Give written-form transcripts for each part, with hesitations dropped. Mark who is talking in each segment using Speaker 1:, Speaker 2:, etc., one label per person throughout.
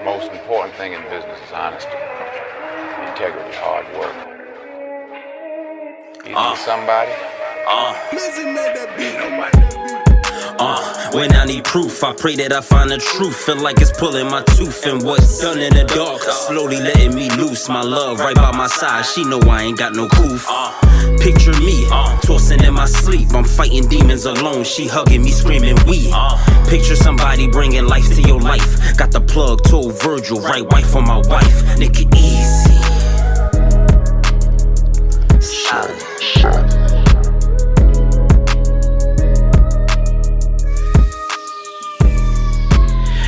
Speaker 1: Most important thing in business is honesty, integrity, hard work. You need somebody?
Speaker 2: When I need proof, I pray that I find the truth. Feel like it's pulling my tooth, and what's done in the dark slowly letting me loose. My love right by my side, she know I ain't got no proof. Picture me, tossing in my sleep. I'm fighting demons alone, she hugging me, screaming we. Picture somebody bringing life to your life. Got the plug, told Virgil, right wife on my wife. Nigga, easy.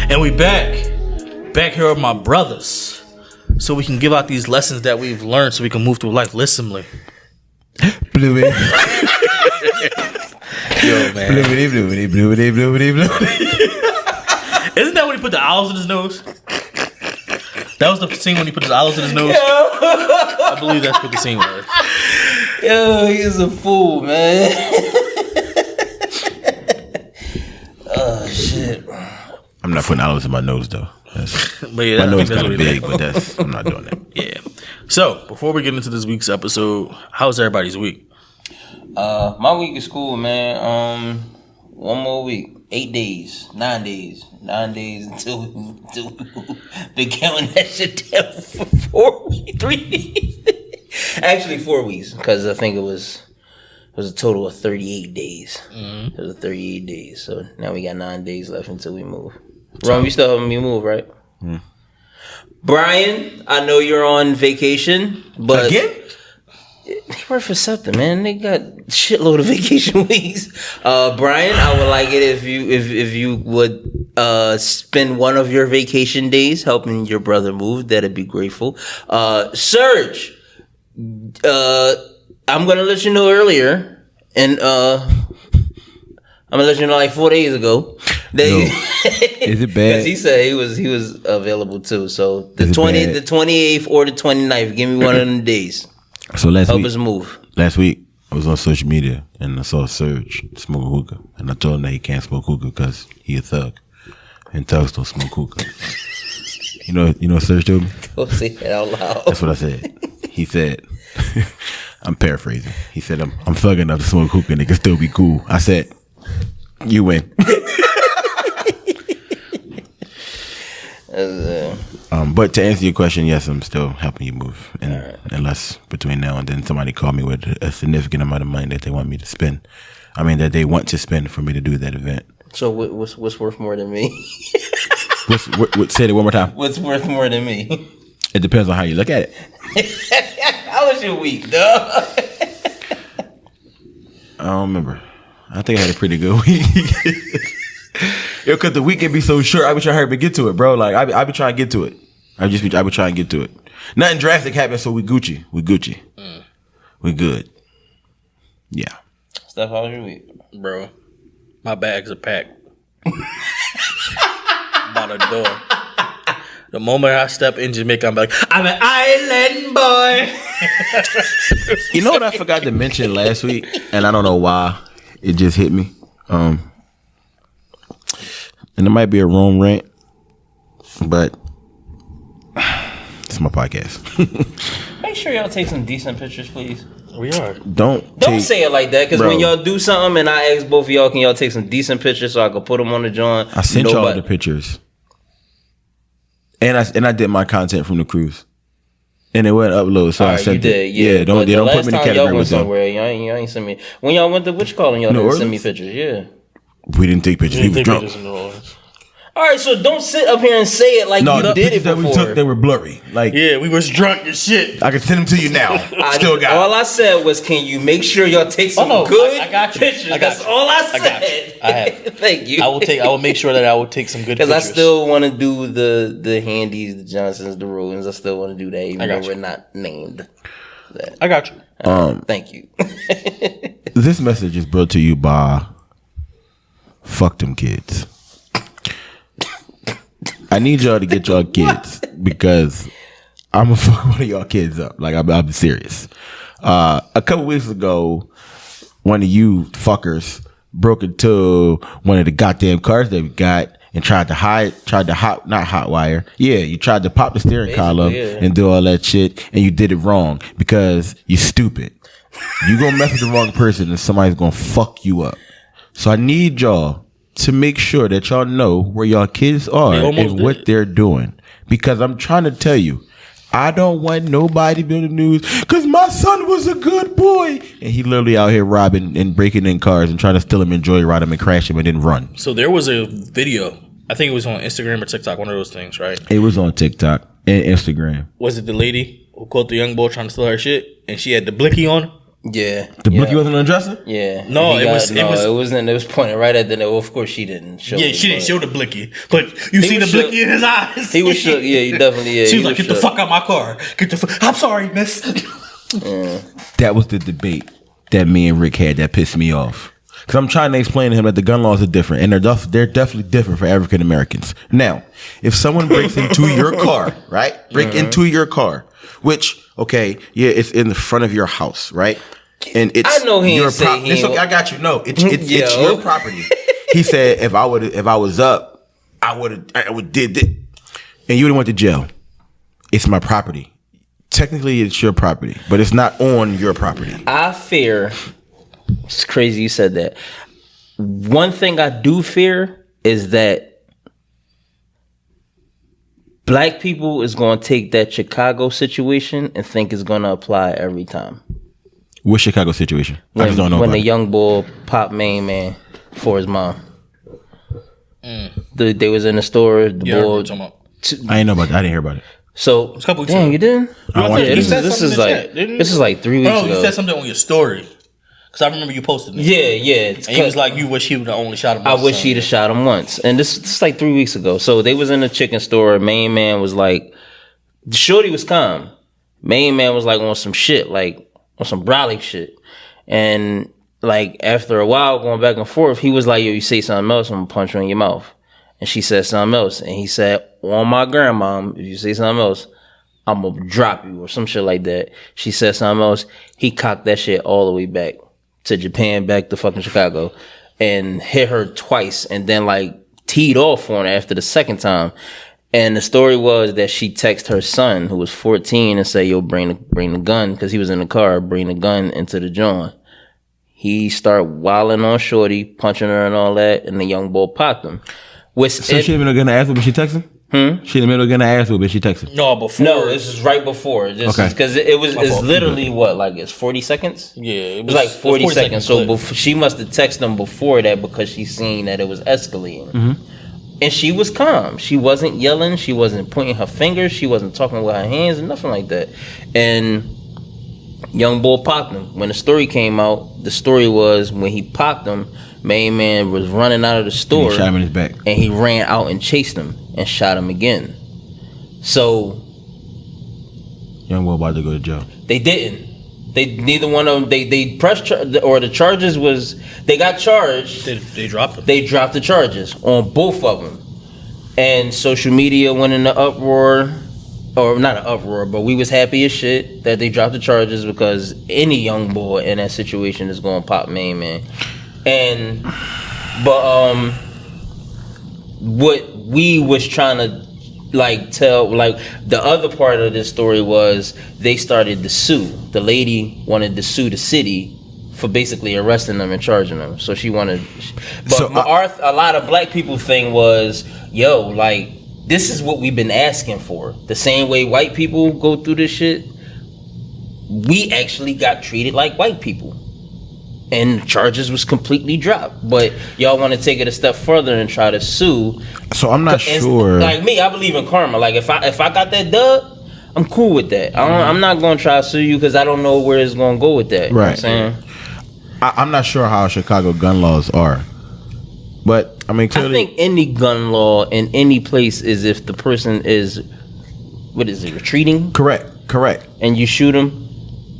Speaker 3: And we back here with my brothers, so we can give out these lessons that we've learned, so we can move through life lissomely.
Speaker 4: Blue it.
Speaker 3: Yo, man.
Speaker 4: Blue it.
Speaker 3: Isn't that when he put the olives in his nose? That was the scene when he put his olives in his nose. I believe that's what the scene was.
Speaker 2: Yo, he's a fool, man. Oh shit.
Speaker 4: I'm not putting olives in my nose though.
Speaker 3: But yeah,
Speaker 4: my nose
Speaker 3: that's
Speaker 4: kind
Speaker 3: what
Speaker 4: of
Speaker 3: he
Speaker 4: big,
Speaker 3: meant.
Speaker 4: but I'm not doing that.
Speaker 3: Yeah. So before we get into this week's episode, how's everybody's week?
Speaker 2: My week is cool, man. One more week. 9 days until been counting that shit down for 4 weeks, 3 weeks. Actually 4 weeks, because I think it was a total of 38 days. It was 38 days. So now we got 9 days left until we move. Ron, you still helping me move, right? Brian, I know you're on vacation, but
Speaker 4: Again?
Speaker 2: They work for something, man. They got shitload of vacation weeks. Brian, I would like it if you would spend one of your vacation days helping your brother move. That'd be grateful. Serge, I'm gonna let you know earlier, and I'm gonna let you know like 4 days ago.
Speaker 4: Is it bad?
Speaker 2: Because he said he was available too. So the
Speaker 4: Is it
Speaker 2: 20th,
Speaker 4: bad?
Speaker 2: the 28th, or the 29th. Give me one of them days.
Speaker 4: So last
Speaker 2: Help
Speaker 4: week,
Speaker 2: us move.
Speaker 4: I was on social media and I saw Serge smoking hookah, and I told him that he can't smoke hookah because he a thug, and thugs don't smoke hookah. You know what Serge told me?
Speaker 2: Go say that out loud.
Speaker 4: That's what I said. He said, I'm paraphrasing. He said, I'm thugging enough to smoke hookah and it can still be cool. I said, you win. But to answer your question, yes, I'm still helping you move. And
Speaker 2: right.
Speaker 4: Unless between now and then somebody call me with a significant amount of money that they want me to spend. I mean, that they want to spend for me to do that event.
Speaker 2: So what's worth more than me?
Speaker 4: Say it one more time.
Speaker 2: What's worth more than me?
Speaker 4: It depends on how you look at it.
Speaker 2: How was your week, dog?
Speaker 4: I don't remember. I think I had a pretty good week. Yo, cause the week can be so short. I be trying to hurry to get to it, bro. Like I be trying to get to it. I be trying to get to it. Nothing drastic happened, so we Gucci. We good. Yeah.
Speaker 2: Steph, how was your week?
Speaker 3: Bro, my bags are packed. By the door. The moment I step in Jamaica, I'm like, I'm an island boy.
Speaker 4: You know what I forgot to mention last week, and I don't know why it just hit me. And it might be a wrong rant, but it's my podcast.
Speaker 2: Make sure y'all take some decent pictures, please.
Speaker 3: We are.
Speaker 4: Don't
Speaker 2: say it like that, because
Speaker 4: Bro.
Speaker 2: when y'all do something and I ask both of y'all, can y'all take some decent pictures so I can put them on the joint?
Speaker 4: I sent y'all the pictures, and I did my content from the cruise, and it went upload. So I sent
Speaker 2: you did,
Speaker 4: it. Yeah, don't put me in the category
Speaker 2: y'all went
Speaker 4: with them.
Speaker 2: somewhere, y'all ain't send me. When y'all went to which calling, y'all
Speaker 4: New
Speaker 2: didn't send me
Speaker 4: Orleans?
Speaker 2: pictures. Yeah.
Speaker 4: We didn't take pictures. He was drunk.
Speaker 2: All right, so don't sit up here and say it like
Speaker 4: No,
Speaker 2: you
Speaker 4: the
Speaker 2: did it
Speaker 4: pictures that
Speaker 2: before.
Speaker 4: we took, they were blurry. Like,
Speaker 3: Yeah, we was drunk as shit.
Speaker 4: I can send them to you now. Still got
Speaker 2: All
Speaker 4: it.
Speaker 2: I said was, can you make sure y'all take some
Speaker 3: no,
Speaker 2: good
Speaker 3: I got you.
Speaker 2: pictures?
Speaker 3: I got
Speaker 2: That's
Speaker 3: you.
Speaker 2: all I
Speaker 3: I got you.
Speaker 2: said.
Speaker 3: I have.
Speaker 2: Thank you.
Speaker 3: I will make sure that I will take some good
Speaker 2: Because
Speaker 3: pictures.
Speaker 2: I still want to do the Handys, the Johnsons, the Rowans. I still want to do that, even
Speaker 3: I
Speaker 2: though
Speaker 3: got
Speaker 2: we're
Speaker 3: you.
Speaker 2: not named that.
Speaker 3: I got you.
Speaker 2: Thank you.
Speaker 4: This message is brought to you by Fuck Dem Kids. I need y'all to get y'all kids because I'm gonna fuck one of y'all kids up. Like I'm serious. A couple weeks ago, one of you fuckers broke into one of the goddamn cars that we got and tried to you tried to pop the steering column and do all that shit, and you did it wrong because you're stupid. You gonna mess with the wrong person, and somebody's gonna fuck you up. So I need y'all to make sure that y'all know where y'all kids are and what they're doing, because I'm trying to tell you, I don't want nobody to be on the news because my son was a good boy and he literally out here robbing and breaking in cars and trying to steal them and joyride them and crash them and then run.
Speaker 3: So there was a video. I think it was on Instagram or TikTok, one of those things, right?
Speaker 4: It was on TikTok and Instagram.
Speaker 3: Was it the lady who caught the young boy trying to steal her shit and she had the blicky on?
Speaker 2: Yeah.
Speaker 4: The blicky wasn't on the dresser?
Speaker 2: Yeah.
Speaker 3: No, it wasn't.
Speaker 2: It was pointed right at the nose. Of course, she didn't show.
Speaker 3: Yeah, she didn't show the blicky, but you see the blicky in his eyes.
Speaker 2: He was shook. Yeah, he definitely. Yeah,
Speaker 3: she was like, "Get the fuck out my car! Get the fuck!" I'm sorry, miss.
Speaker 4: That was the debate that me and Rick had that pissed me off. Because I'm trying to explain to him that the gun laws are different, and they're definitely different for African Americans. Now, if someone breaks into your car, right? Break into your car, which, okay, yeah, it's in the front of your house, right? And it's
Speaker 2: I know he
Speaker 4: your
Speaker 2: ain't say he
Speaker 4: it's okay, I got you. No, it's your property. He said if I was up, I would did it, and you would have went to jail. It's my property. Technically, it's your property, but it's not on your property.
Speaker 2: I fear. It's crazy you said that. One thing I do fear is that black people is going to take that Chicago situation and think it's going to apply every time.
Speaker 4: What Chicago situation? I just don't know.
Speaker 2: When the
Speaker 4: it.
Speaker 2: young boy popped main man for his mom. They was in the store. The boy.
Speaker 4: I ain't know about that. I didn't hear about it.
Speaker 2: So
Speaker 3: a couple weeks
Speaker 2: damn,
Speaker 3: ago.
Speaker 2: you didn't? This is like 3 weeks ago.
Speaker 3: You said something on your story. Because I remember you posted it.
Speaker 2: Yeah.
Speaker 3: And he was like, you wish he would have only shot him once.
Speaker 2: I wish he'd have shot him once. And this is like 3 weeks ago. So they was in the chicken store. Main man was like, shorty was calm. Main man was like on some shit, like on some brolic shit. And like after a while going back and forth, he was like, yo, you say something else, I'm gonna punch you in your mouth. And she said something else. And he said, on my grandma, if you say something else, I'm gonna drop you or some shit like that. She said something else. He cocked that shit all the way back to Japan, back to fucking Chicago, and hit her twice, and then like teed off on her after the second time. And the story was that she texted her son, who was 14, and said, "Yo, bring the gun," because he was in the car. Bring the gun into the joint. He started wilding on shorty, punching her and all that, and the young boy popped him.
Speaker 4: So she didn't gonna ask him, but she texted him? She didn't gonna ask him, but she texted him?
Speaker 3: No, before.
Speaker 2: No, this is right before. Okay. Because it's literally what, like it's 40 seconds?
Speaker 3: Yeah.
Speaker 2: It was like 40 seconds. So she must have texted him before that because she seen that it was escalating. Mm-hmm. And she was calm. She wasn't yelling. She wasn't pointing her fingers. She wasn't talking with her hands and nothing like that. And young boy popped him. When the story came out, the story was when he popped him, main man was running out of the store. And
Speaker 4: he shot him in his back.
Speaker 2: And he ran out and chased him and shot him again. So
Speaker 4: young boy about to go to jail.
Speaker 2: They didn't. Neither one of them. They pressed or the charges was they got charged.
Speaker 3: They dropped them.
Speaker 2: They dropped the charges on both of them, and social media went in the uproar, or not an uproar, but we was happy as shit that they dropped the charges because any young boy in that situation is going to pop main man, but what we was trying to tell, the other part of this story was they started to sue. The lady wanted to sue the city for basically arresting them and charging them. So she wanted, but a lot of black people thing was, yo, this is what we've been asking for. The same way white people go through this shit, we actually got treated like white people. And charges was completely dropped. But y'all want to take it a step further and try to sue.
Speaker 4: So I'm not sure.
Speaker 2: Like me, I believe in karma. Like if I got that dub, I'm cool with that. I'm not going to try to sue you because I don't know where it's going to go with that.
Speaker 4: Right.
Speaker 2: You know what I'm saying?
Speaker 4: I'm not sure how Chicago gun laws are. But I mean, clearly,
Speaker 2: I think any gun law in any place is if the person is, retreating?
Speaker 4: Correct.
Speaker 2: And you shoot them.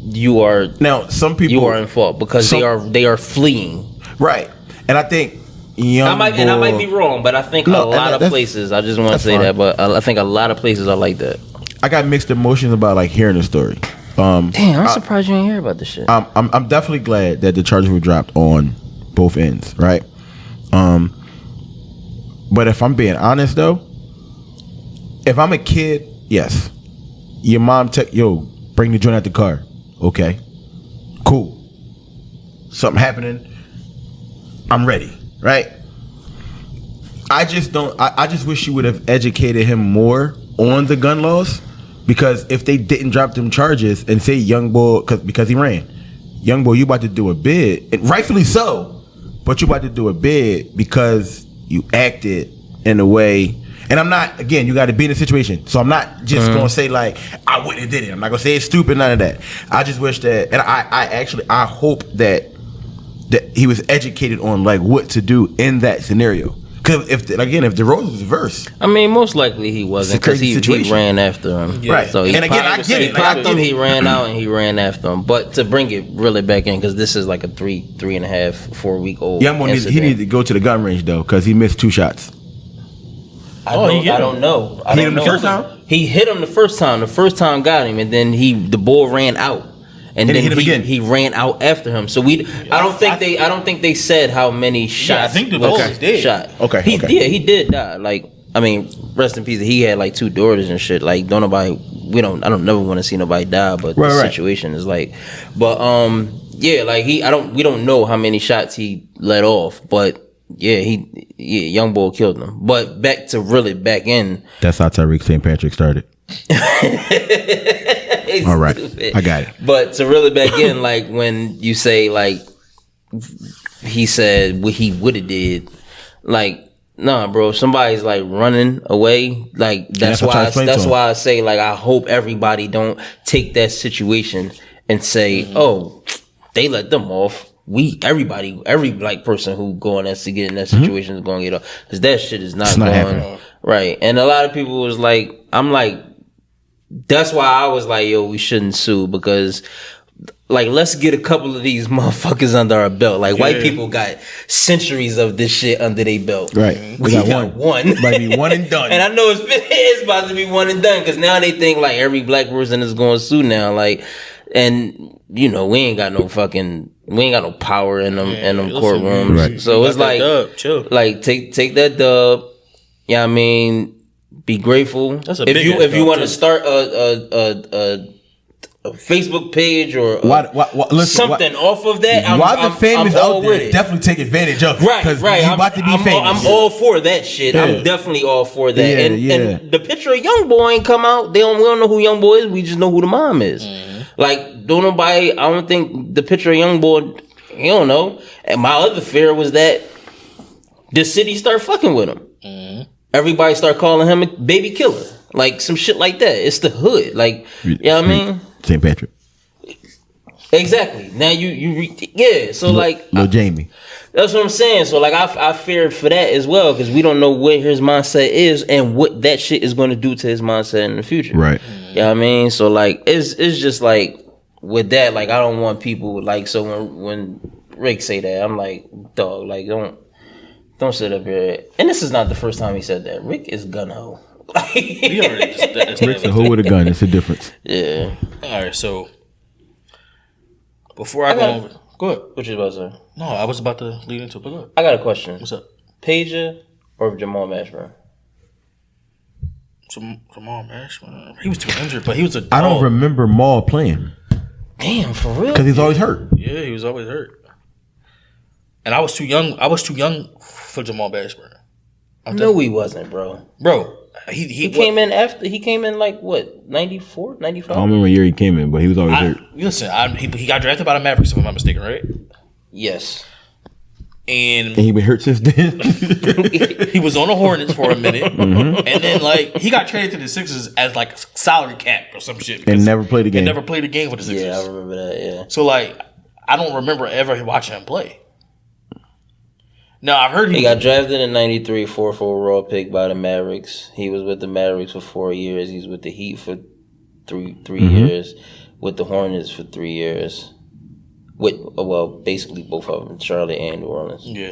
Speaker 2: You are
Speaker 4: now. Some people
Speaker 2: you are in fault because they are fleeing.
Speaker 4: Right, and I think
Speaker 2: I might be wrong, but I think a lot of places. I just want to say that, but I think a lot of places are like that.
Speaker 4: I got mixed emotions about hearing the story.
Speaker 2: Damn, I'm surprised you didn't hear about this shit.
Speaker 4: I'm definitely glad that the charges were dropped on both ends. Right. But if I'm being honest though, if I'm a kid, yes. Your mom bring the joint out the car. Okay. Cool. Something happening. I'm ready. Right? I just wish you would have educated him more on the gun laws, because if they didn't drop them charges and say young boy, because he ran, young boy, you about to do a bid, and rightfully so, but you about to do a bid because you acted in a way. And I'm not, again, you got to be in a situation. So I'm not just going to say like, I wouldn't have did it. I'm not going to say it's stupid, none of that. I just wish that, and I hope that he was educated on like what to do in that scenario. Because if the roles was reversed,
Speaker 2: I mean, most likely he wasn't, because he ran after him.
Speaker 4: Yeah. Right.
Speaker 2: So he
Speaker 4: and again, I get it.
Speaker 2: He ran out and he ran after him. But to bring it really back in, because this is like a 3.5, 4 week old.
Speaker 4: Young boy, he needed to go to the gun range though, because he missed 2 shots.
Speaker 2: I don't know.
Speaker 4: He hit him the first time?
Speaker 2: He hit him the first time. The first time got him, and then the bull ran out. And then
Speaker 4: hit him again.
Speaker 2: He ran out after him. So I don't think they said how many shots.
Speaker 3: Yeah, I think the bull is dead.
Speaker 2: Shot.
Speaker 4: Okay.
Speaker 2: He did die. Like, I mean, rest in peace. He had like 2 daughters and shit. Like, I don't never want to see nobody die, but the situation is like, but yeah, like we don't know how many shots he let off, but yeah, young boy killed him. But back in.
Speaker 4: That's how Tyreek St. Patrick started. All right, I got it.
Speaker 2: But to really back in, like when you say like he said what he would have did, like nah, bro. If somebody's like running away, like that's why I say like I hope everybody don't take that situation and say, oh, they let them off. Every black person who going to get in that situation is going to get off, because that shit is not going
Speaker 4: happening.
Speaker 2: Right. And a lot of people was like, I'm like. That's why I was like, yo, we shouldn't sue, because like, let's get a couple of these motherfuckers under our belt. Like, white people got centuries of this shit under their belt.
Speaker 4: Right.
Speaker 2: We got one.
Speaker 4: Might be one and done.
Speaker 2: And I know it's about to be one and done, because now they think like every black person is going to sue now. Like, and you know, we ain't got no power in them courtrooms. Right. So it's like, chill. Like take that dub. Yeah, I mean, be grateful. That's if you want to start a Facebook page or something off of that.
Speaker 4: The fame is out there, definitely take advantage of it.
Speaker 2: Right.
Speaker 4: You about to be famous.
Speaker 2: I'm all for that shit. Yeah. I'm definitely all for that. And the picture of Young Boy ain't come out. We don't know who Young Boy is. We just know who the mom is. Like, I don't think the picture of Young Boy, you don't know. And my other fear was that the city start fucking with him. Everybody start calling him a baby killer. Like some shit like that. It's the hood. Like, you know what I mean?
Speaker 4: St. Patrick.
Speaker 2: Exactly. Now you so like
Speaker 4: Lil Jamie.
Speaker 2: That's what I'm saying. So like I feared for that as well, because we don't know what his mindset is and what that shit is going to do to his mindset in the future.
Speaker 4: Right.
Speaker 2: You know what I mean? So like it's just like with that, like I don't want people like, so when Rick say that, I'm like, dog, like don't sit up here. And this is not the first time he said that. Rick is gun ho.
Speaker 4: Rick's a hoe with a gun. It's a difference.
Speaker 2: Yeah.
Speaker 3: All right. So before I go ahead.
Speaker 2: What you about to say?
Speaker 3: No, I was about to lead into it. But go ahead.
Speaker 2: I got a question.
Speaker 3: What's up?
Speaker 2: Pager or Jamal Mashburn?
Speaker 3: Jamal Mashburn. He was too injured, but he was a dog.
Speaker 4: I don't remember Maul playing.
Speaker 2: Damn, for real?
Speaker 4: Because he's always hurt.
Speaker 3: Yeah, he was always hurt. And I was too young. I was too young for Jamal Mashburn.
Speaker 2: No, he wasn't, bro.
Speaker 3: Bro, he
Speaker 2: came in after. He came in like what, 94, 95?
Speaker 4: I don't remember what year he came in, but he was always hurt.
Speaker 3: Listen, he got drafted by the Mavericks, if I'm not mistaken, right?
Speaker 2: Yes.
Speaker 3: And
Speaker 4: he been hurt since then.
Speaker 3: He was on the Hornets for a minute, and then like he got traded to the Sixers as like salary cap or some shit,
Speaker 4: and never played a game.
Speaker 3: And never played a game for the Sixers.
Speaker 2: Yeah, I remember that. Yeah.
Speaker 3: So like, I don't remember ever watching him play. Now I've heard
Speaker 2: he got drafted in '93, 4th overall pick by the Mavericks. He was with the Mavericks for 4 years. He's with the Heat for three years, with the Hornets for 3 years. Basically both of them, Charlotte and New Orleans.
Speaker 3: Yeah.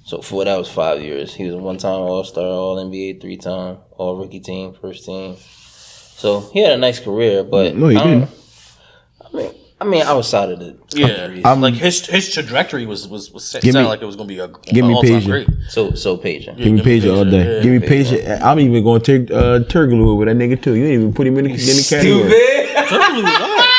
Speaker 2: So that was 5 years. He was a one-time All-Star, All-NBA, 3-time All-Rookie team, first team. So he had a nice career, but
Speaker 4: no, he didn't.
Speaker 2: I mean, I mean, outside of the
Speaker 3: Yeah, like his trajectory was sounded like it was gonna be a all-time great.
Speaker 2: So Pager.
Speaker 4: Give me Pager all day.
Speaker 3: Yeah.
Speaker 4: Give me Pager. I'm even going to take Turgaloo with that nigga too. You ain't even put him in the category.
Speaker 3: Turgaloo was alright.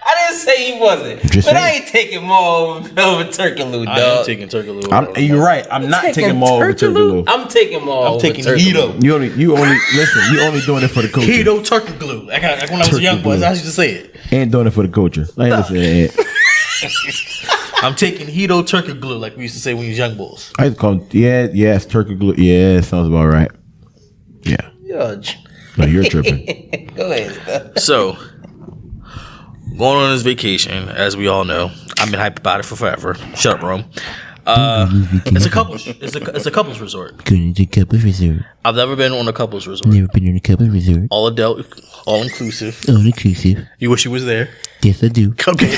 Speaker 2: I didn't say he wasn't, but I ain't taking more over Turkaloo, dog.
Speaker 3: I am taking Turgaloo.
Speaker 4: You're right. I'm not taking more over Turgaloo.
Speaker 2: I'm taking more.
Speaker 3: I'm taking Hito.
Speaker 4: You only listen. You only doing it for the culture.
Speaker 3: Hito Turkaloo. Like when I was a young boy, I used to say it.
Speaker 4: Ain't doing it for the culture. I ain't listening to it.
Speaker 3: I'm taking Hito Turkaloo, like we used to say when we was young boys.
Speaker 4: I used to call him, yes, Turkaloo. Yeah, sounds about right. Yeah. No, you're tripping.
Speaker 2: Go ahead.
Speaker 3: So, going on this vacation, as we all know, I've been hyped about it for forever. Shut up, Rome. It's a couples. It's a couples resort.
Speaker 5: Going to couples resort.
Speaker 3: I've never been on a couples resort.
Speaker 5: Never been on a couples resort.
Speaker 3: All adult, all inclusive.
Speaker 5: All inclusive.
Speaker 3: You wish you was there.
Speaker 5: Yes, I do.
Speaker 3: Okay.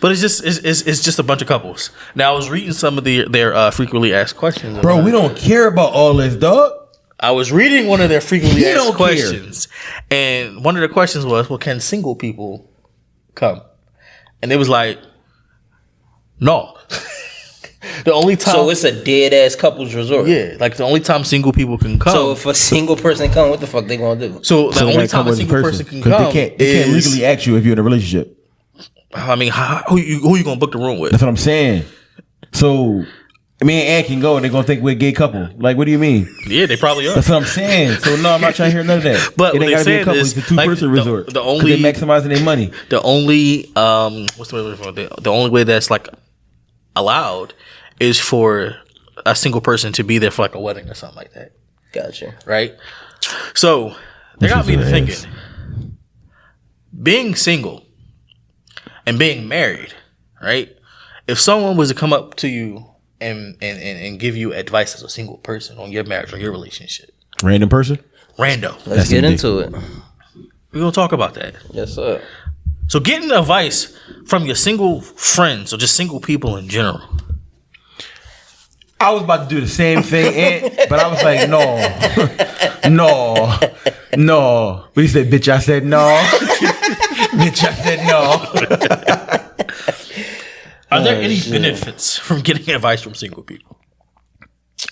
Speaker 3: But it's just a bunch of couples. Now I was reading some of their frequently asked questions.
Speaker 4: Bro, we don't care about all this, dog.
Speaker 3: I was reading one of their frequently asked questions, and one of the questions was, "Well, can single people come?" And it was like, "No." The only time,
Speaker 2: so it's a dead ass couples resort.
Speaker 3: yeah, like the only time single people can come.
Speaker 2: So if a single person come, what the fuck they gonna do?
Speaker 3: So the
Speaker 4: they
Speaker 3: only
Speaker 4: gotta
Speaker 3: time
Speaker 4: come
Speaker 3: a
Speaker 4: with
Speaker 3: single person can
Speaker 4: 'Cause
Speaker 3: come,
Speaker 4: they can't legally ask you if you're in a relationship.
Speaker 3: I mean, who you gonna book the room with?
Speaker 4: That's what I'm saying. So me and Ann can go and they're gonna think we're a gay couple. Like, what do you mean?
Speaker 3: Yeah, they probably are.
Speaker 4: That's what I'm saying. So no, I'm not trying to hear none of that.
Speaker 3: But
Speaker 4: it
Speaker 3: what
Speaker 4: ain't gotta
Speaker 3: they
Speaker 4: be a
Speaker 3: said
Speaker 4: couple.
Speaker 3: is,
Speaker 4: It's a 2-person
Speaker 3: like,
Speaker 4: resort.
Speaker 3: the only-
Speaker 4: they're maximizing their money.
Speaker 3: The only what's the word for it? The only way that's like allowed is for a single person to be there for like a wedding or something like that.
Speaker 2: Gotcha.
Speaker 3: Right? So they got me to thinking. Being single and being married, right? If someone was to come up to you and give you advice as a single person on your marriage or your relationship,
Speaker 4: Random person.
Speaker 3: rando,
Speaker 2: Let's get into it.
Speaker 3: we're gonna talk about that.
Speaker 2: Yes, sir.
Speaker 3: So getting advice from your single friends or just single people in general.
Speaker 4: I was about to do the same thing, but I was like, no. But he said, bitch, I said no. Bitch, I said no.
Speaker 3: Are there any benefits from getting advice from single people?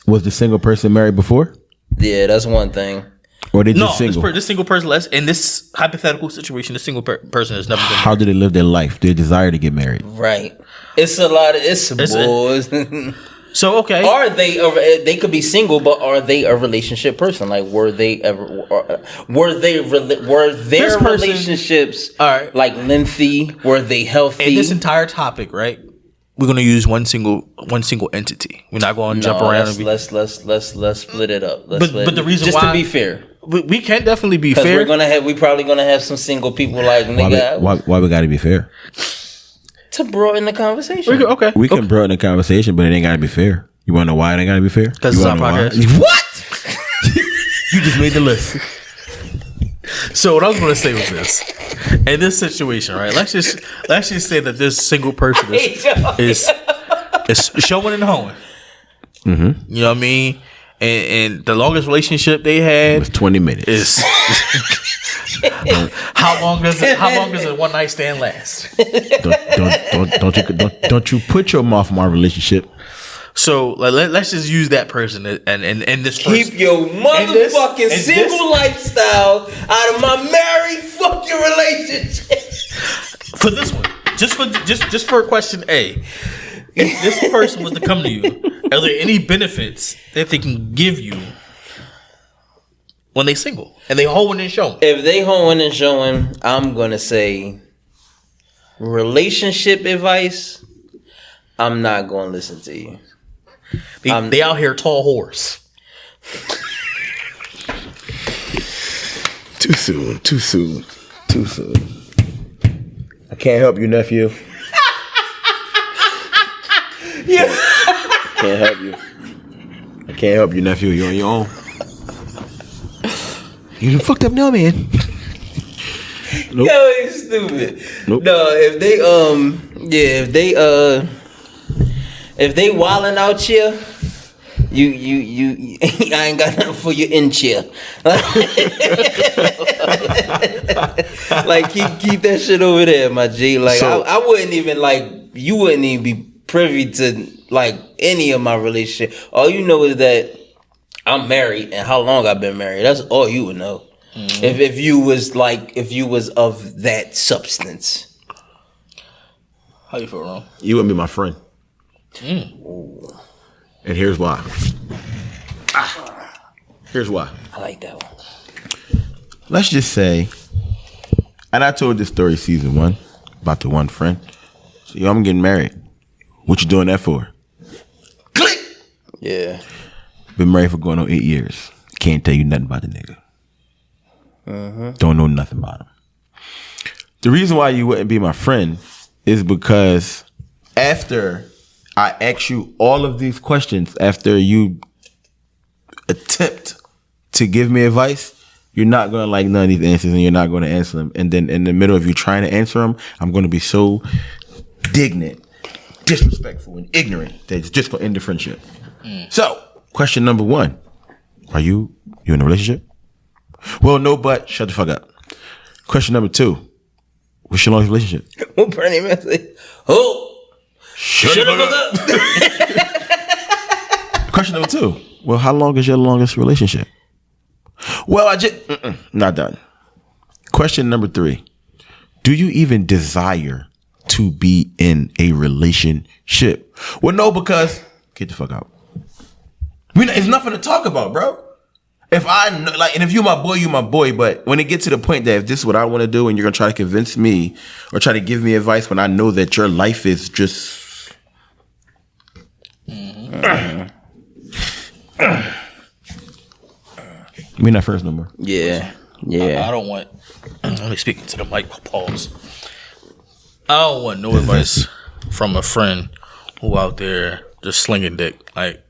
Speaker 4: Was the single person married before?
Speaker 2: Yeah, that's one thing.
Speaker 4: Or they just single?
Speaker 3: This single person, in this hypothetical situation, this single person has never been married.
Speaker 4: How do they live their life? Their desire to get married.
Speaker 2: Right. It's a lot of boys.
Speaker 3: So okay,
Speaker 2: Are they could be single, but are they a relationship person? Like, were their relationships
Speaker 3: all right,
Speaker 2: like lengthy? Were they healthy?
Speaker 3: in this entire topic, right? We're gonna use one single entity. We're not going to jump around.
Speaker 2: Let's split it up.
Speaker 3: But the reason
Speaker 2: just
Speaker 3: why,
Speaker 2: to be fair,
Speaker 3: we can definitely be
Speaker 2: because
Speaker 3: fair.
Speaker 2: we probably gonna have some single people like nigga.
Speaker 4: Why we gotta be fair?
Speaker 2: To broaden the conversation.
Speaker 3: Okay,
Speaker 4: We can broaden the conversation, but it ain't gotta be fair. You wanna know why it ain't gotta be fair?
Speaker 3: Because it's our podcast.
Speaker 4: What? You just made the list.
Speaker 3: So what I was going to say was this: in this situation, right? Let's just say that this single person is showing and hoeing.
Speaker 4: Mm-hmm.
Speaker 3: You know what I mean? And the longest relationship they had
Speaker 4: It was 20 minutes.
Speaker 3: is how long does a one night stand last?
Speaker 4: Don't you put your mouth on my relationship.
Speaker 3: So let's just use that person and this person.
Speaker 2: Keep your motherfucking single lifestyle out of my married fucking relationship.
Speaker 3: For this one, just for question A, if this person was to come to you, are there any benefits that they can give you when they single and they hoeing and showing?
Speaker 2: If they hoeing and showing, I'm gonna say relationship advice. I'm not gonna listen to you.
Speaker 3: They out here tall horse.
Speaker 4: Too soon. I can't help you, nephew.
Speaker 2: Yeah.
Speaker 4: Can't help you. I can't help you, nephew. You're on your own. You done fucked up now, man. Nope.
Speaker 2: Yo, he's stupid.
Speaker 4: Nope.
Speaker 2: No, if they wilding out here, You I ain't got nothing for your in chair. Like keep that shit over there, my G. Like
Speaker 4: So-
Speaker 2: I wouldn't even you wouldn't even be privy to any of my relationship. All you know is that I'm married and how long I've been married. That's all you would know. Mm-hmm. If you was of that substance.
Speaker 3: How you feel, Ron?
Speaker 4: You wouldn't be my friend. And here's why. Here's why.
Speaker 2: I like that one.
Speaker 4: Let's just say, and I told this story season 1 about the one friend. So, yo, I'm getting married. What you doing that for? Click.
Speaker 2: Yeah.
Speaker 4: Been married for going on 8 years. Can't tell you nothing about the nigga. Don't know nothing about him. The reason why you wouldn't be my friend is because after I ask you all of these questions, after you attempt to give me advice, you're not going to like none of these answers and you're not going to answer them. And then in the middle of you trying to answer them, I'm going to be so indignant, disrespectful, and ignorant that it's just going to end the friendship. So, question number 1. Are you in a relationship? Well, no, but shut the fuck up. Question number 2. What's your longest relationship?
Speaker 2: What Bernie man say? Oh, shut the fuck up.
Speaker 4: Question number 2. Well, how long is your longest relationship? Well, I just not done. Question number 3. Do you even desire to be in a relationship? Well, no, because get the fuck out. It's nothing to talk about, bro. If I know, and if you my boy. But when it gets to the point that if this is what I want to do, and you're gonna try to convince me or try to give me advice when I know that your life is just, we not first no more.
Speaker 2: Yeah.
Speaker 3: I don't want. Let me speak to the mic. Pause. I don't want no advice from a friend who out there just slinging dick. Like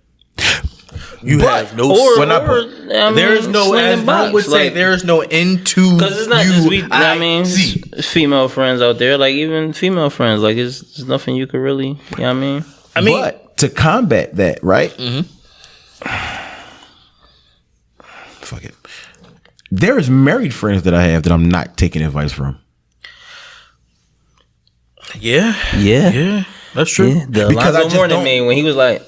Speaker 3: you have no. There is no. As one would say, there is no end to.
Speaker 2: Because it's not just we. I mean, it's female friends out there. Like even female friends. Like it's nothing you could really. You know what I mean?
Speaker 4: But to combat that, right? Fuck it. There is married friends that I have that I'm not taking advice from.
Speaker 3: Yeah, that's true.
Speaker 2: Yeah, the Alonzo Mourning man when he was like,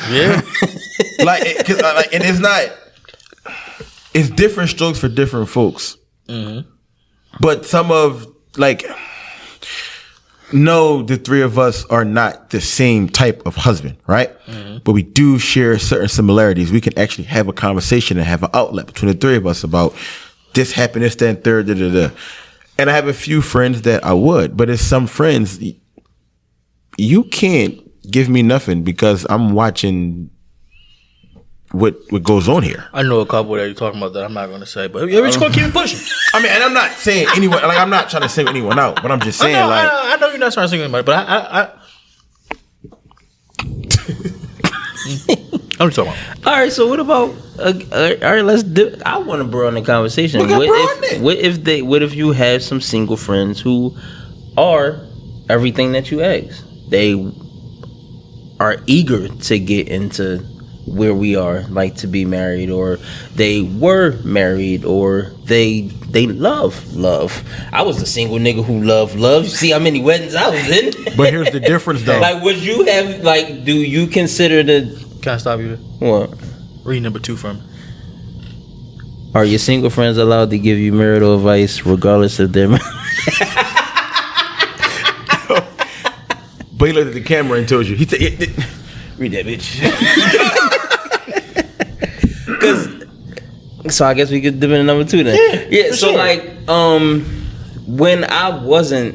Speaker 3: yeah,
Speaker 4: and it's not. It's different strokes for different folks. But some of no, the three of us are not the same type of husband, right? But we do share certain similarities. We can actually have a conversation and have an outlet between the three of us about this happened, this, that, and third, da, da, da. And I have a few friends that I would, but it's some friends you can't give me nothing because I'm watching what goes on here.
Speaker 3: I know a couple that you're talking about that I'm not going to say, but we're just going to keep it pushing.
Speaker 4: I mean, and I'm not saying anyone, I'm not trying to say anyone out, but I'm just saying,
Speaker 3: I know you're not trying to say anybody, but I I'm just talking about.
Speaker 2: all right. So what about? All right, let's do. I want to broaden the conversation. What if you have some single friends who are everything that you ask? They are eager to get into where we are, like to be married, or they were married, or they love. I was a single nigga who loved. See how many weddings I was in.
Speaker 4: But here's the difference, though.
Speaker 2: Like, would you have do you consider the?
Speaker 3: Can I stop you?
Speaker 2: What?
Speaker 3: Read number 2 for me.
Speaker 2: Are your single friends allowed to give you marital advice regardless of their?
Speaker 4: But he looked at the camera and told you. He said, "Read that, bitch."
Speaker 2: So I guess we could dip into number 2 then. Yeah. So sure. When I wasn't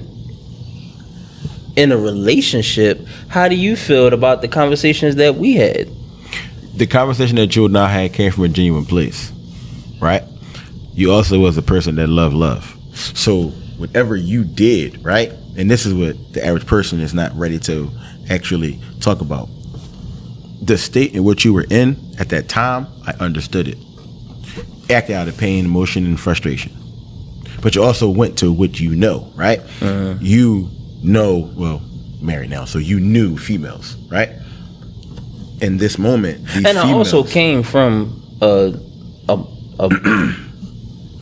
Speaker 2: in a relationship, how do you feel about the conversations that we had?
Speaker 4: The conversation that you and I had came from a genuine place, right? You also was a person that loved love. So whatever you did, right? And this is what the average person is not ready to actually talk about. The state in which you were in at that time, I understood it. Acting out of pain, emotion, and frustration. But you also went to what you know, right? You know, well, married now, so you knew females, right? in this moment, these
Speaker 2: And I also
Speaker 4: females-
Speaker 2: came from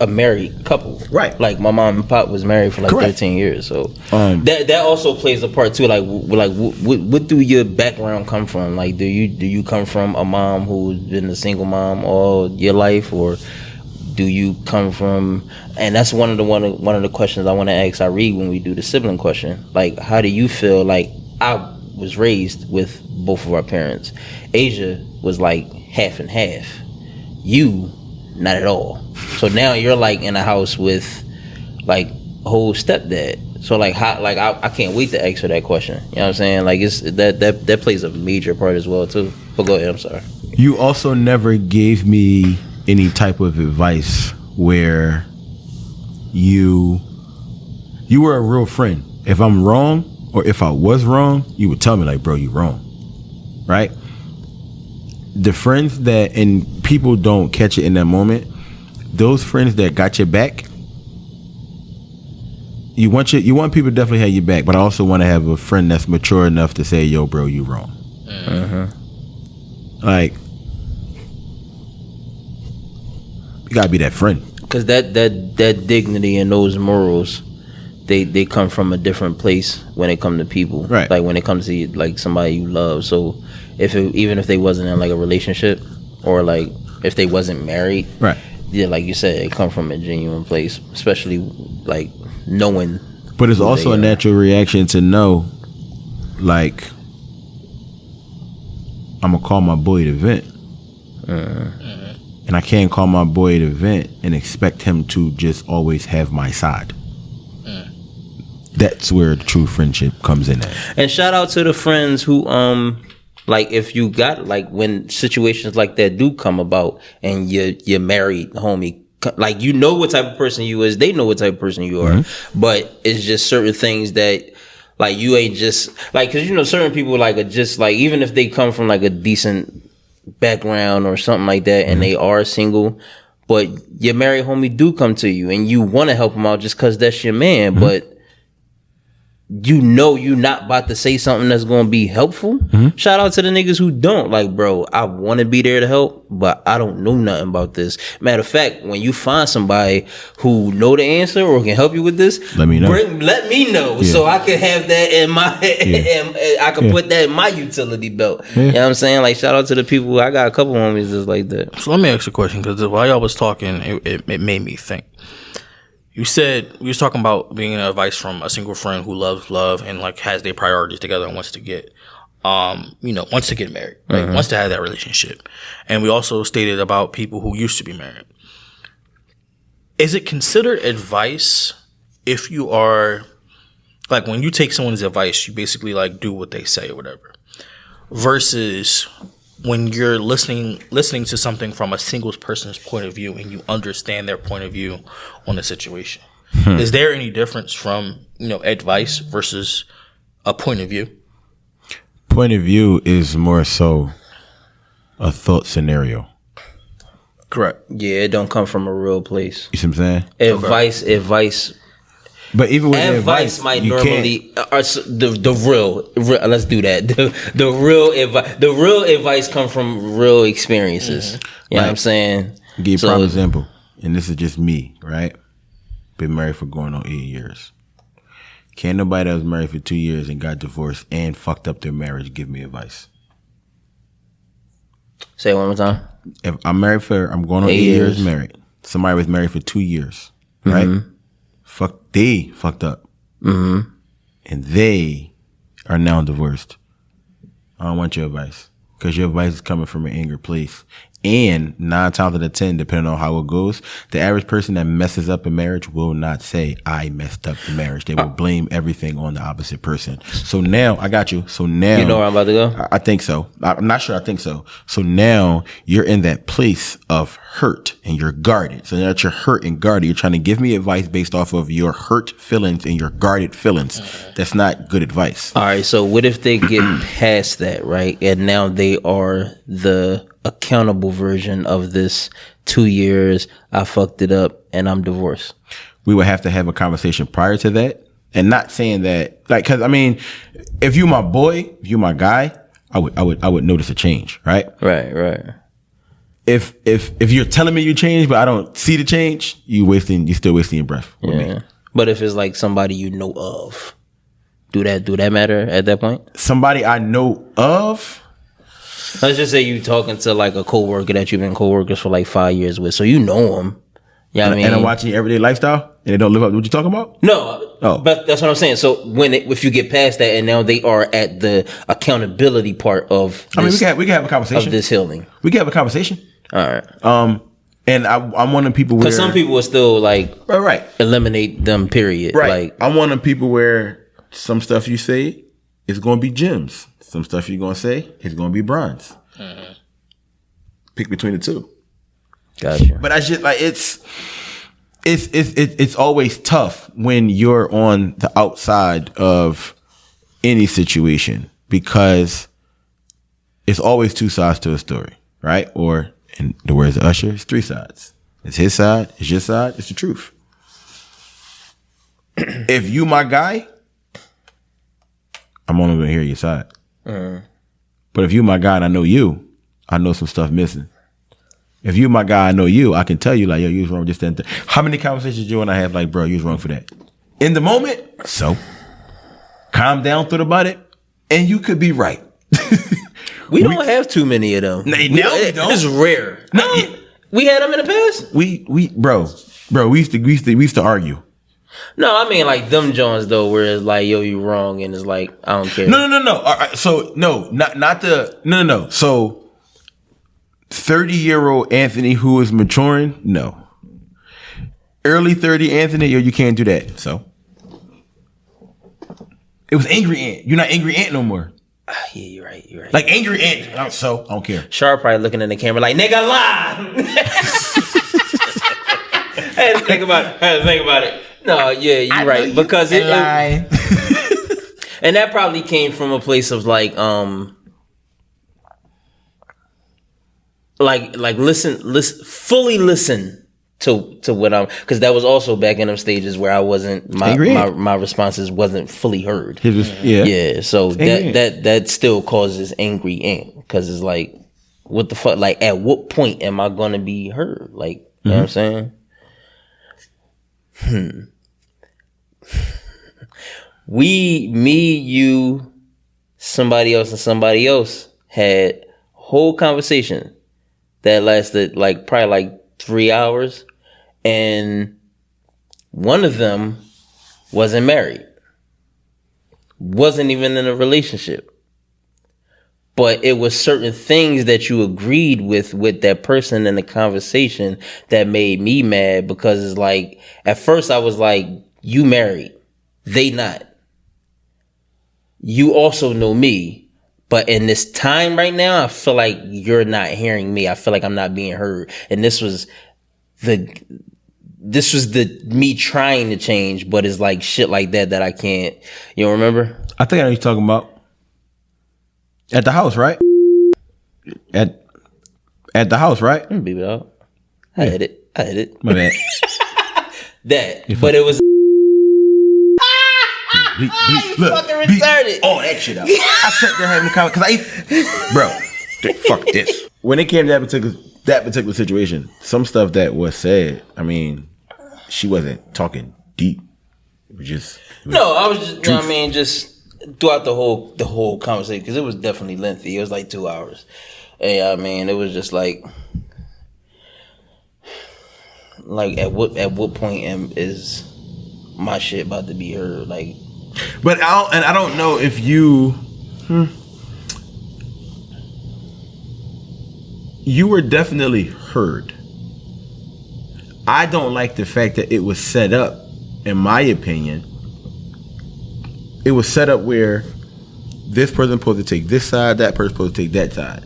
Speaker 2: a married couple,
Speaker 4: Right.
Speaker 2: Like my mom and pop was married for like
Speaker 4: Correct.
Speaker 2: 13 years, so that also plays a part too. Like what do your background come from? Like do you come from a mom who's been a single mom all your life, or do you come from? And that's one of the questions I want to ask Irene when we do the sibling question. Like, how do you feel? Like, I was raised with both of our parents. Asia was like half and half. You, not at all. So now you're like in a house with like a whole stepdad. So like how, like I can't wait to ask her that question. You know what I'm saying? Like it's that plays a major part as well too. But go ahead, I'm sorry.
Speaker 4: You also never gave me any type of advice where you were a real friend. If I'm wrong or if I was wrong, you would tell me like, bro, you wrong. Right? The friends that, and people don't catch it in that moment, those friends that got your back, you want people to definitely have your back, but I also want to have a friend that's mature enough to say, yo, bro, you wrong. Like, you gotta be that friend.
Speaker 2: Because that dignity and those morals, they come from a different place when it comes to people.
Speaker 4: Right.
Speaker 2: Like when it comes to like somebody you love. So even if they wasn't in like a relationship, or like if they wasn't married,
Speaker 4: Right.
Speaker 2: Yeah, like you said, it come from a genuine place, especially like knowing.
Speaker 4: But it's
Speaker 2: who
Speaker 4: also
Speaker 2: they
Speaker 4: a
Speaker 2: are.
Speaker 4: natural reaction to know, like, I'm gonna call my boy to vent. And I can't call my boy to vent and expect him to just always have my side. That's where the true friendship comes in at.
Speaker 2: And shout out to the friends who like if you got like when situations like that do come about and you're married, homie, like you know what type of person you is, they know what type of person you are, but it's just certain things that like you ain't just like, because you know certain people like are just like, even if they come from like a decent background or something like that and they are single, but your married homie do come to you and you want to help him out just because that's your man, but you know you not about to say something that's going to be helpful. Shout out to the niggas who don't. Like, bro, I want to be there to help, but I don't know nothing about this. Matter of fact, when you find somebody who know the answer or can help you with this,
Speaker 4: Let me know.
Speaker 2: Let me know so I can have that in my I can put that in my utility belt. You know what I'm saying? Like, shout out to the people. I got a couple homies that's like that.
Speaker 3: So let me ask you a question, because while y'all was talking, it made me think. You said we was talking about being advice from a single friend who loves love and like has their priorities together and wants to get, wants to get married, right? Wants to have that relationship. And we also stated about people who used to be married. Is it considered advice if you are like, when you take someone's advice, you basically like do what they say or whatever, versus when you're listening to something from a single person's point of view and you understand their point of view on the situation? Is there any difference from, advice versus a point of view?
Speaker 4: Point of view is more so a thought scenario.
Speaker 3: Correct.
Speaker 2: Yeah, it don't come from a real place.
Speaker 4: You see what I'm saying?
Speaker 2: Advice.
Speaker 4: But even with the
Speaker 2: Advice might
Speaker 4: you
Speaker 2: normally the real. Let's do that. The real advice come from real experiences. You know what I'm saying?
Speaker 4: I'll give you a prime example, and this is just me, right? Been married for going on 8 years. Can't nobody that was married for 2 years and got divorced and fucked up their marriage give me advice.
Speaker 2: Say it one more time.
Speaker 4: If I'm going on 8 years married. Somebody was married for 2 years, right? They fucked up. And they are now divorced. I don't want your advice. Because your advice is coming from an angry place. And 9 times out of 10, depending on how it goes, the average person that messes up a marriage will not say, I messed up the marriage. They will blame everything on the opposite person. So now, I got you. So now.
Speaker 2: You know where I'm about to go?
Speaker 4: I think so. I'm not sure. I think so. So now you're in that place of hurt and you're guarded. So now that you're hurt and guarded, you're trying to give me advice based off of your hurt feelings and your guarded feelings. That's not good advice.
Speaker 2: All right. So what if they get past that, right? And now they are the accountable version of this 2 years, I fucked it up and I'm divorced.
Speaker 4: We would have to have a conversation prior to that. And not saying that, like, cause I mean, if you my boy, if you my guy, I would notice a change, right?
Speaker 2: Right.
Speaker 4: If you're telling me you changed, but I don't see the change, you still wasting your breath with me.
Speaker 2: But if it's like somebody you know of, do that matter at that point?
Speaker 4: Somebody I know of.
Speaker 2: Let's just say you talking to like a coworker that you've been coworkers for like 5 years with, so you know them. You know what I mean?
Speaker 4: And I'm watching your everyday lifestyle, and they don't live up to what you're talking about?
Speaker 2: No.
Speaker 4: Oh.
Speaker 2: But that's what I'm saying. So if you get past that, and now they are at the accountability part of this,
Speaker 4: we can have a conversation
Speaker 2: of this healing.
Speaker 4: We can have a conversation.
Speaker 2: All right.
Speaker 4: And I'm one of the people where,
Speaker 2: because some people will still like
Speaker 4: right
Speaker 2: eliminate them. Period.
Speaker 4: Right.
Speaker 2: Like
Speaker 4: I'm one of the people where some stuff you say is going to be gems. Some stuff you're going to say is going to be bronze. Pick between the two.
Speaker 2: Gotcha.
Speaker 4: But I just like it's always tough when you're on the outside of any situation because it's always two sides to a story, right? Or in the words of Usher, it's three sides. It's his side, it's your side, it's the truth. If you my guy, I'm only gonna hear your side. But if you my guy and I know you, I know some stuff missing. If you my guy, I know you, I can tell you like, yo, you was wrong with this, that, and that. How many conversations you and I have like, bro, you was wrong for that? In the moment, so calm down, thought about it, and you could be right.
Speaker 2: we don't have too many of them.
Speaker 4: We don't.
Speaker 2: It's rare.
Speaker 4: No,
Speaker 2: we had them in the past.
Speaker 4: Bro, we used to argue.
Speaker 2: No, I mean like them Jones though, where it's like, yo, you wrong, and it's like, I don't care.
Speaker 4: No. All right, so no. So 30-year-old Anthony who is maturing, no. Early 30 Anthony, yo, you can't do that. So it was Angry Ant. You're not Angry Ant no more.
Speaker 2: Yeah, you're right.
Speaker 4: Like Angry Ant. So I don't care.
Speaker 2: Sharp probably looking in the camera like, nigga, lie. I had to think about it. No, yeah, you're right. Because it and that probably came from a place of like fully listen to what I'm, because that was also back in them stages where I wasn't my responses wasn't fully heard. Yeah. So that still causes angry ant, because it's like, what the fuck? Like, at what point am I gonna be heard? Like, you know what I'm saying? Me, you, somebody else had a whole conversation that lasted like probably like 3 hours, and one of them wasn't married, wasn't even in a relationship, but it was certain things that you agreed with that person in the conversation that made me mad, because it's like, at first I was like, you married, they not. You also know me, but in this time right now, I feel like you're not hearing me. I feel like I'm not being heard. And this was the me trying to change, but it's like shit like that I can't. You don't remember?
Speaker 4: I think I know what you're talking about. At the house, right? At the house, right?
Speaker 2: Beep it out. I hit it.
Speaker 4: My bad.
Speaker 2: But it was.
Speaker 4: Look,
Speaker 2: fucking retarded.
Speaker 4: Oh, that shit out. I sat there having a conversation because fuck this. When it came to that particular situation, some stuff that was said, I mean, she wasn't talking deep. It was just.
Speaker 2: I was just. You know what I mean, just throughout the whole conversation, because it was definitely lengthy. It was like 2 hours. And I mean, it was just like at what point is my shit about to be heard? Like.
Speaker 4: But I don't know if you you were definitely heard. I don't like the fact that it was set up, in my opinion. It was set up where this person supposed to take this side, that person supposed to take that side.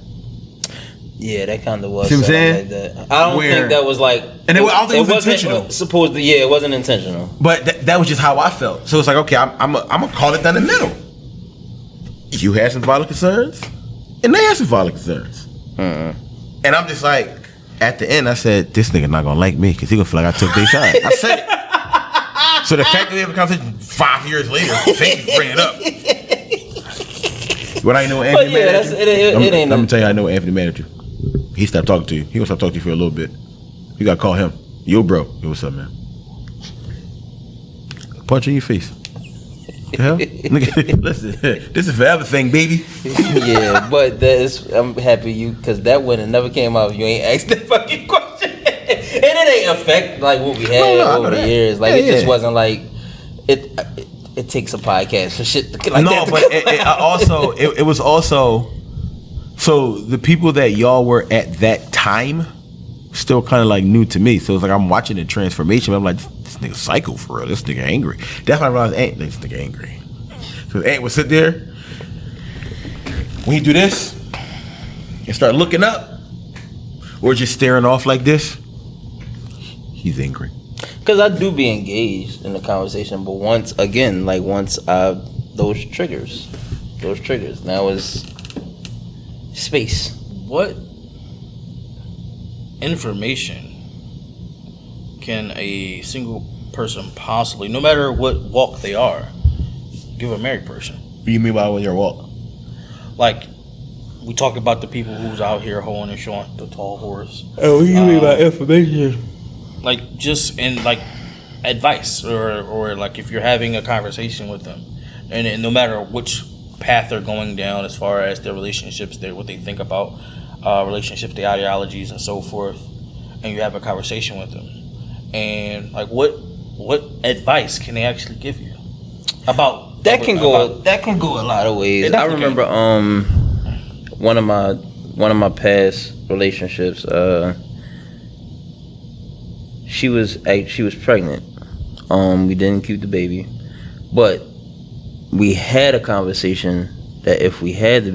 Speaker 2: Yeah, that kind of was.
Speaker 4: See what I'm saying?
Speaker 2: Like that. I don't think that was like,
Speaker 4: and I don't think it was intentional.
Speaker 2: It wasn't intentional.
Speaker 4: But that was just how I felt. So it's like, okay, I'm gonna call it down the middle. You had some valid concerns, and they had some valid concerns. And I'm just like, at the end, I said, this nigga not gonna like me because he gonna feel like I took their side. I said it. So the fact that we have a conversation 5 years later, thank you for bringing it up. What I know,
Speaker 2: But
Speaker 4: Anthony
Speaker 2: yeah,
Speaker 4: manager.
Speaker 2: it ain't.
Speaker 4: Let me tell you, I know Anthony manager. He stopped talking to you. He gonna stop talking to you for a little bit. You gotta call him. Yo, bro. Yo, what's up, man? Punch in your face. The hell? Listen, this is forever thing, baby.
Speaker 2: Yeah, but I'm happy you, because that one never came out if you ain't asked that fucking question. And it ain't affect like what we had over the years. Like it just wasn't like it takes a podcast for shit like that.
Speaker 4: No, but it was also so the people that y'all were at that time still kind of like new to me. So it's like I'm watching the transformation. I'm like, this nigga psycho for real. This nigga angry. That's why I realized this nigga angry. So Ant would sit there when he do this and start looking up or just staring off like this. He's angry.
Speaker 2: Because I do be engaged in the conversation, but once those triggers, now it's space.
Speaker 3: What information can a single person possibly, no matter what walk they are, give a married person?
Speaker 4: What do you mean by when you're walk?
Speaker 3: Like, we talked about the people who's out here hoeing and showing the tall horse.
Speaker 4: Oh, what do you mean by information?
Speaker 3: Like, just in like advice, or like if you're having a conversation with them, and no matter which path they're going down as far as their relationships, what they think about relationships, their ideologies, and so forth, and you have a conversation with them, and like what advice can they actually give you about
Speaker 2: that? Can go a lot of ways. I remember one of my past relationships. She was pregnant. We didn't keep the baby, but we had a conversation that if we had the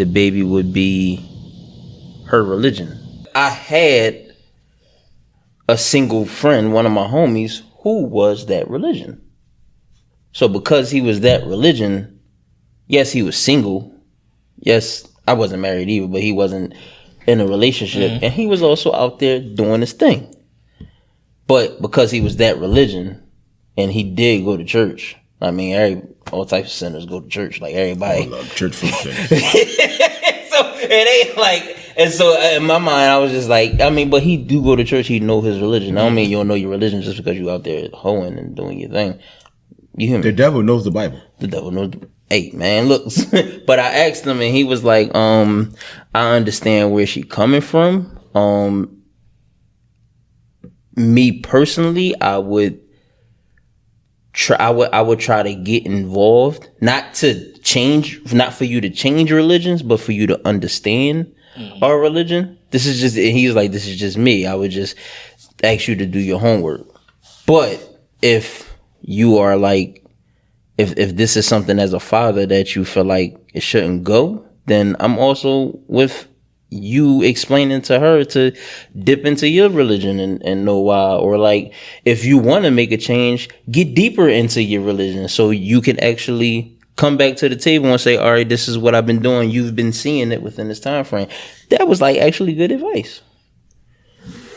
Speaker 2: baby would be her religion. I had a single friend, one of my homies, who was that religion. So because he was that religion, yes, he was single. Yes, I wasn't married either, but he wasn't in a relationship. Mm-hmm. And he was also out there doing his thing. But because he was that religion, and he did go to church, I mean, all types of sinners go to church, like everybody.
Speaker 4: I love church for sinners.
Speaker 2: So it ain't like, and so in my mind, I was just like, I mean, but he do go to church, he know his religion. I don't mean you don't know your religion just because you out there hoeing and doing your thing. You hear me?
Speaker 4: The devil knows the Bible.
Speaker 2: The devil knows. Hey, man, look. But I asked him, and he was like, I understand where she coming from. Me personally, I would try to get involved, not for you to change religions, but for you to understand our religion. This is just me. I would just ask you to do your homework. But if you are like, if this is something as a father that you feel like it shouldn't go, then I'm also with you explaining to her to dip into your religion and know why. Or like, if you want to make a change, get deeper into your religion so you can actually come back to the table and say, all right, this is what I've been doing. You've been seeing it within this time frame. That was like actually good advice.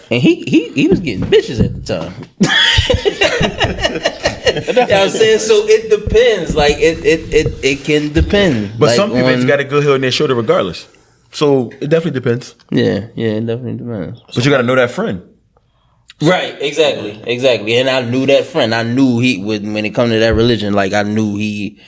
Speaker 2: And he was getting bitches at the time. You know what I'm saying? So it depends. Like it can depend.
Speaker 4: But
Speaker 2: like
Speaker 4: some people got a good head on their shoulder regardless. So it definitely depends.
Speaker 2: Yeah, it definitely depends.
Speaker 4: But you got to know that friend.
Speaker 2: Right, exactly. And I knew that friend. I knew he would, when it come to that religion, like I knew he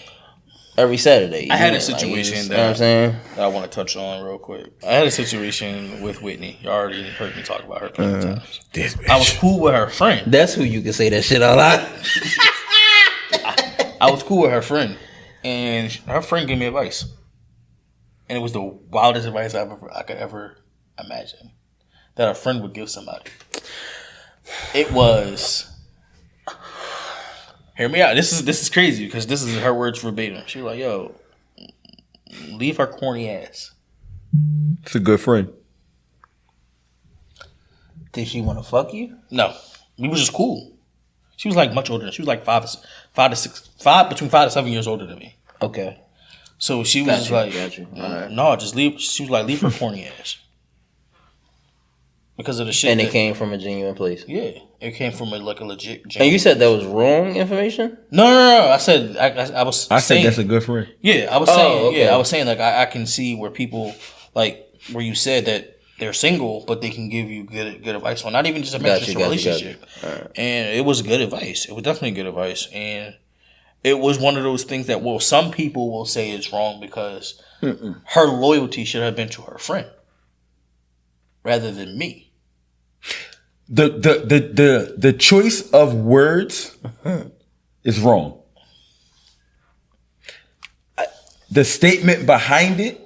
Speaker 2: every Saturday.
Speaker 3: I had a situation
Speaker 2: you know what I'm saying?
Speaker 3: that I want to touch on real quick. I had a situation with Whitney. You already heard me talk about her plenty of times.
Speaker 4: This bitch.
Speaker 3: I was cool with her friend.
Speaker 2: That's who you can say that shit out loud.
Speaker 3: I was cool with her friend, and her friend gave me advice. And it was the wildest advice I could ever imagine that a friend would give somebody. It was, hear me out. This is crazy because this is her words verbatim. She was like, "Yo, leave her corny ass."
Speaker 4: It's a good friend.
Speaker 2: Did she want to fuck you?
Speaker 3: No, we was just cool. She was like much older than. She was like between 5 to 7 years older than me.
Speaker 2: Okay.
Speaker 3: So she was like,
Speaker 2: right.
Speaker 3: "No, just leave." She was like, "Leave her corny ass." because of the shit.
Speaker 2: And it came from a genuine place.
Speaker 3: Yeah, it came from a legit.
Speaker 2: And you said that was wrong information?
Speaker 3: No. I said I was.
Speaker 4: I
Speaker 3: saying,
Speaker 4: said that's a good friend.
Speaker 3: Yeah, I was saying.
Speaker 2: okay.
Speaker 3: Yeah, I was saying like I can see where people like where you said that they're single, but they can give you good advice. Well, not even just a marriage, just a relationship. Right. And it was good advice. It was definitely good advice, and it was one of those things that some people will say is wrong because her loyalty should have been to her friend rather than me.
Speaker 4: The choice of words is wrong. The statement behind it,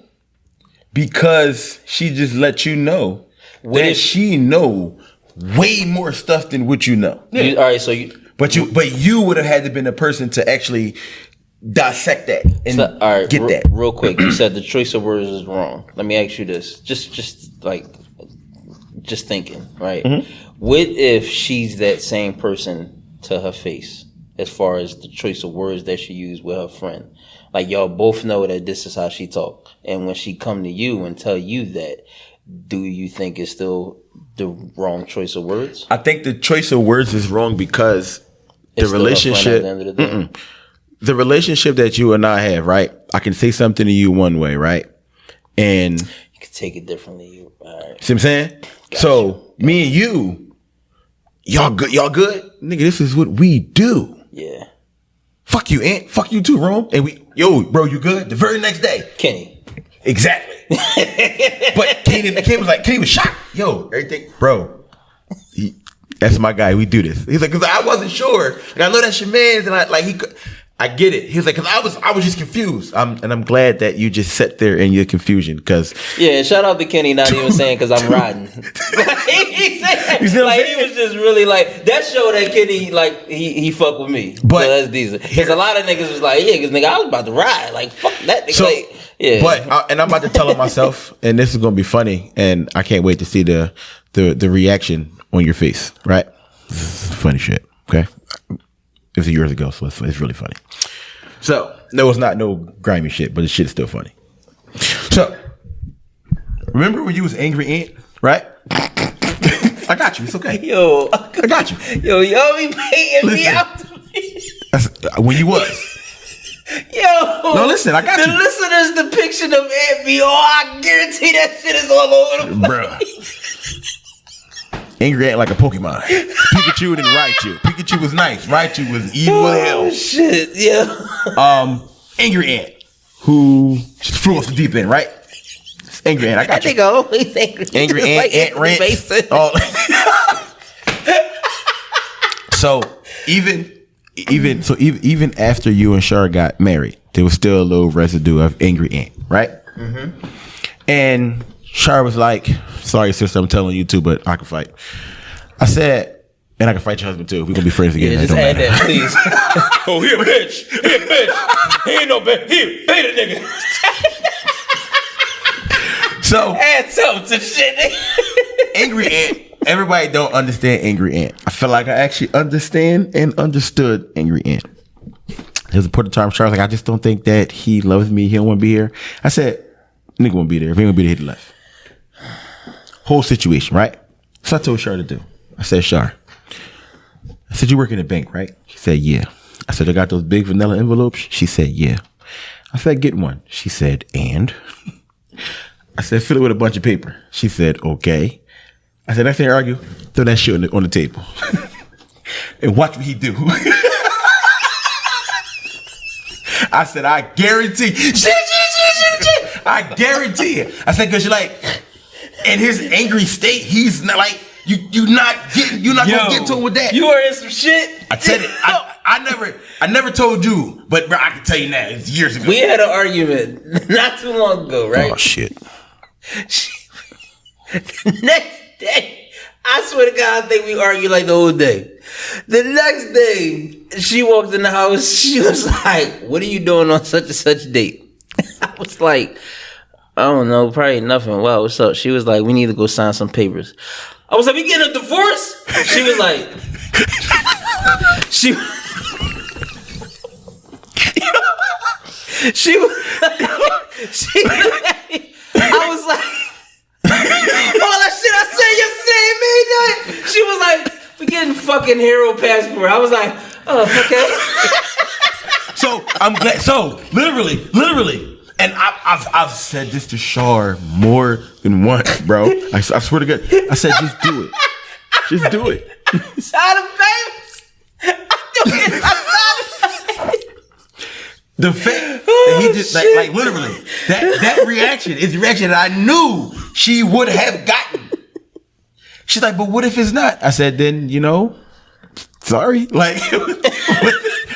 Speaker 4: because she just let you know that she know way more stuff than what you know.
Speaker 2: Yeah. All right, so
Speaker 4: but you would have had to been the person to actually dissect that and get that
Speaker 2: real quick. You said the choice of words is wrong. Let me ask you this, just thinking, right? Mm-hmm. What if she's that same person to her face, as far as the choice of words that she used with her friend? Like, y'all both know that this is how she talk, and when she come to you and tell you that, do you think it's still the wrong choice of words?
Speaker 4: I think the choice of words is wrong because the relationship, the relationship that you and I have, right? I can say something to you one way, right? And
Speaker 2: you can take it differently. All right.
Speaker 4: See what I'm saying? Me and you, y'all good? Nigga, this is what we do.
Speaker 2: Yeah.
Speaker 4: Fuck you, Aunt. Fuck you too, Rome. And bro, you good? The very next day.
Speaker 2: Kenny.
Speaker 4: Exactly. But Kenny was shocked. Yo, everything, bro. That's my guy. We do this. He's like, cause I wasn't sure. And I know that's your man's, and I get it. He was like, cause I was just confused. I'm glad that you just sat there in your confusion, cause
Speaker 2: yeah. Shout out to Kenny, not even saying cause I'm riding. He was just really like that. Show that Kenny he fuck with me. But so that's decent. Cause a lot of niggas was like, yeah, cause nigga, I was about to ride. Like fuck that nigga.
Speaker 4: So,
Speaker 2: yeah.
Speaker 4: But I'm about to tell him myself, and this is gonna be funny, and I can't wait to see the reaction on your face. Right? Funny shit. Okay. It was years ago, so it's really funny. So, no, it's not no grimy shit, but the shit is still funny. So, remember when you was angry, Aunt, right? I got you. It's okay.
Speaker 2: Yo,
Speaker 4: I got you.
Speaker 2: Yo, y'all be paying me out to me.
Speaker 4: That's when you was.
Speaker 2: Yo.
Speaker 4: No, listen, I got
Speaker 2: the
Speaker 4: you.
Speaker 2: The listeners' depiction of Aunt B, I guarantee that shit is all over the place.
Speaker 4: Bruh. Angry Aunt like a Pokemon. Pikachu didn't Raichu. Pikachu was nice. Raichu was evil as hell.
Speaker 2: Shit, yeah.
Speaker 4: Angry Aunt, who just flew off the deep end, right? Angry Aunt, I got you.
Speaker 2: I think I always angry.
Speaker 4: Angry Aunt, like Aunt Rant. So even after you and Shar got married, there was still a little residue of Angry Aunt, right? Mm-hmm. And Shar was like, sorry, sister, I'm telling you too, but I can fight. I said, and I can fight your husband too. We're going to be friends again.
Speaker 2: Yeah, just add that, please.
Speaker 3: Oh, he a bitch. He a bitch. He ain't no bitch. He a nigga.
Speaker 4: So,
Speaker 2: add something to shit.
Speaker 4: Angry Aunt. Everybody don't understand Angry Aunt. I feel like I actually understand and understood Angry Aunt. There's a point of time, Shar was like, I just don't think that he loves me. He don't want to be here. I said, nigga won't be there. If he won't be there, he left. Whole situation, right? So I told Shar to do. I said, Shar, I said, you work in a bank, right? She said, yeah. I said, I got those big vanilla envelopes? She said, yeah. I said, get one. She said, and? I said, fill it with a bunch of paper. She said, okay. I said, next thing I argue, throw that shit on the table. And watch what he do. I said, I guarantee. I guarantee it. I said, because you're like, in his angry state, he's not like, you're not gonna get to it with that.
Speaker 2: You are in some shit.
Speaker 4: I said it. I never told you, but bro, I can tell you now. It's years ago.
Speaker 2: We had an argument not too long ago, right?
Speaker 4: Oh shit.
Speaker 2: The next day, I swear to God, I think we argued like the whole day. The next day, she walked in the house. She was like, "What are you doing on such and such date?" I was like, "I don't know, probably nothing." Wow, what's up? She was like, "We need to go sign some papers." I was like, "We getting a divorce?" She was like, she I was like, all that shit I said yesterday fucking hero passport. I was like, oh, okay.
Speaker 4: So I'm glad. So literally, and I've said this to Shar more than once, bro. I swear to God, I said just do it, just do it.
Speaker 2: Shout out famous.
Speaker 4: The fact that he just like literally that reaction is the reaction that I knew she would have gotten. She's like, but what if it's not? I said, then sorry, like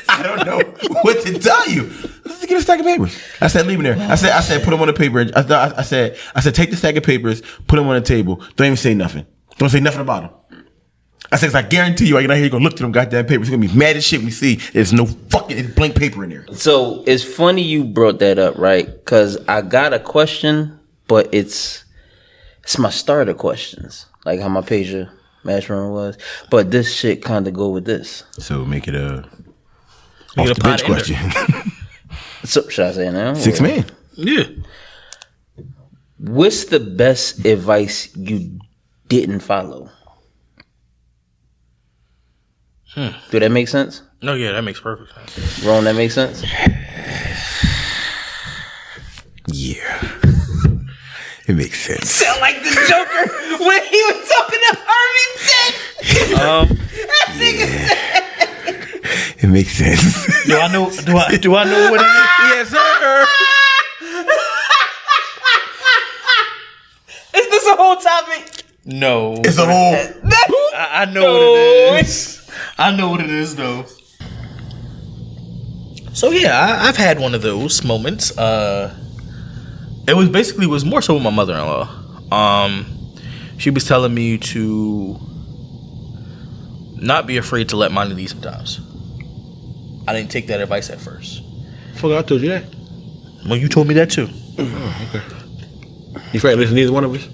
Speaker 4: I don't know what to tell you. Let's get a stack of papers. I said, leave them there. I said, put them on the paper. I said, take the stack of papers, put them on the table. Don't even say nothing. Don't say nothing about them. I said, I guarantee you, I hear you gonna look through them goddamn papers. You're gonna be mad as shit when you see there's no fucking blank paper in there.
Speaker 2: So it's funny you brought that up, right? Because I got a question, but it's my starter questions, like how my pager match run was. But this shit kind of go with this.
Speaker 4: So make it a
Speaker 3: Make it a
Speaker 4: bench
Speaker 3: pot
Speaker 4: question.
Speaker 2: So should I say it now?
Speaker 4: 6 man.
Speaker 3: Yeah.
Speaker 2: What's the best advice you didn't follow? Do that make sense?
Speaker 3: No, yeah, that makes perfect sense.
Speaker 2: Ron, that makes sense?
Speaker 4: Yeah. It makes sense.
Speaker 2: Sound like the Joker when he was talking to Harvey Dent.
Speaker 4: It makes sense.
Speaker 3: Do I know? Do I know what it is?
Speaker 4: Yes, sir.
Speaker 2: Is this a whole topic?
Speaker 3: No,
Speaker 4: It's a whole.
Speaker 3: I know what it is. I know what it is, though. So yeah, I've had one of those moments. It was more so with my mother-in-law. She was telling me to not be afraid to let mine lead sometimes. I didn't take that advice at first.
Speaker 4: Fuck, I told you that.
Speaker 3: Well, you told me that too.
Speaker 4: Oh, okay. You probably listen to neither one of us?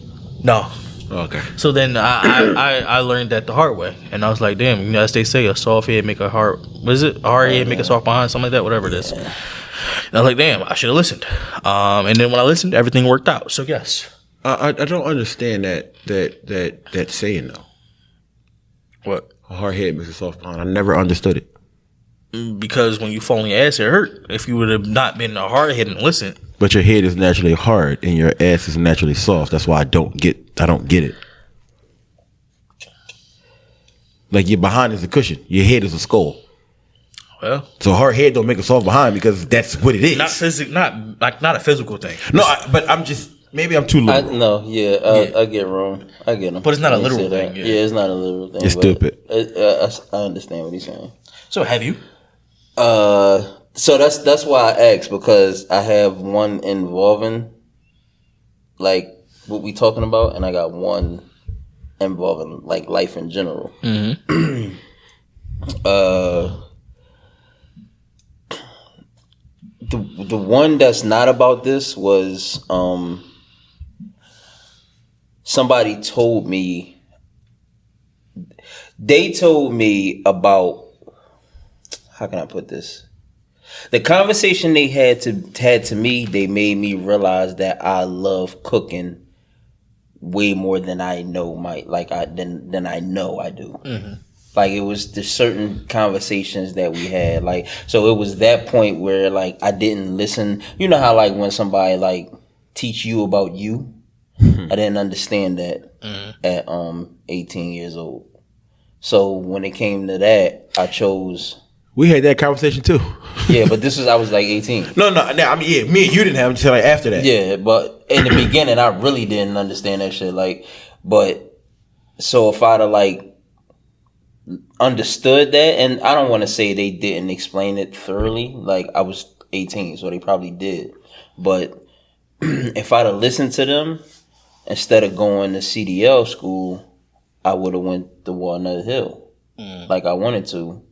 Speaker 3: No.
Speaker 4: Oh, okay.
Speaker 3: So then I learned that the hard way, and I was like, damn, as they say, a soft head make a hard. What is it? A hard head make a soft behind, something like that, whatever it is. And I was like, damn, I should have listened. And then when I listened, everything worked out. So yes.
Speaker 4: I don't understand that saying though.
Speaker 3: What?
Speaker 4: A hard head makes a soft behind. I never understood it.
Speaker 3: Because when you fall on your ass, it hurt. If you would have not been a hard head and listened.
Speaker 4: But your head is naturally hard and your ass is naturally soft. That's why I don't get it. Like your behind is a cushion. Your head is a skull.
Speaker 3: Well,
Speaker 4: So a hard head don't make a soft behind because that's what it is.
Speaker 3: not a physical thing.
Speaker 4: No, but I'm just maybe I'm too literal.
Speaker 2: I get wrong. I get him.
Speaker 3: But it's not a
Speaker 2: When you
Speaker 3: literal
Speaker 2: say that.
Speaker 3: thing,
Speaker 2: Yeah.
Speaker 3: yeah.
Speaker 2: It's not a literal thing.
Speaker 4: It's
Speaker 2: but
Speaker 4: stupid.
Speaker 2: I understand what he's saying.
Speaker 3: So have you?
Speaker 2: So that's why I asked, because I have one involving like what we talking about, and I got one involving like life in general.
Speaker 3: Mm-hmm.
Speaker 2: The one that's not about this was somebody told me. They told me about, how can I put this? The conversation they had to me, they made me realize that I love cooking way more than I know than I know I do. Mm-hmm. Like it was the certain conversations that we had. Like, so it was that point where like I didn't listen. You know how like when somebody like teach you about you, I didn't understand that at 18 years old. So when it came to that, I chose.
Speaker 4: We had that conversation too.
Speaker 2: Yeah, but I was like 18.
Speaker 4: No, I mean, yeah, me and you didn't have it until like after that.
Speaker 2: Yeah, but in the beginning, I really didn't understand that shit. Like, but so if I'd have like understood that, and I don't want to say they didn't explain it thoroughly. Like I was 18, so they probably did. But if I'd have listened to them instead of going to CDL school, I would have went to Walnut Hill, like I wanted to,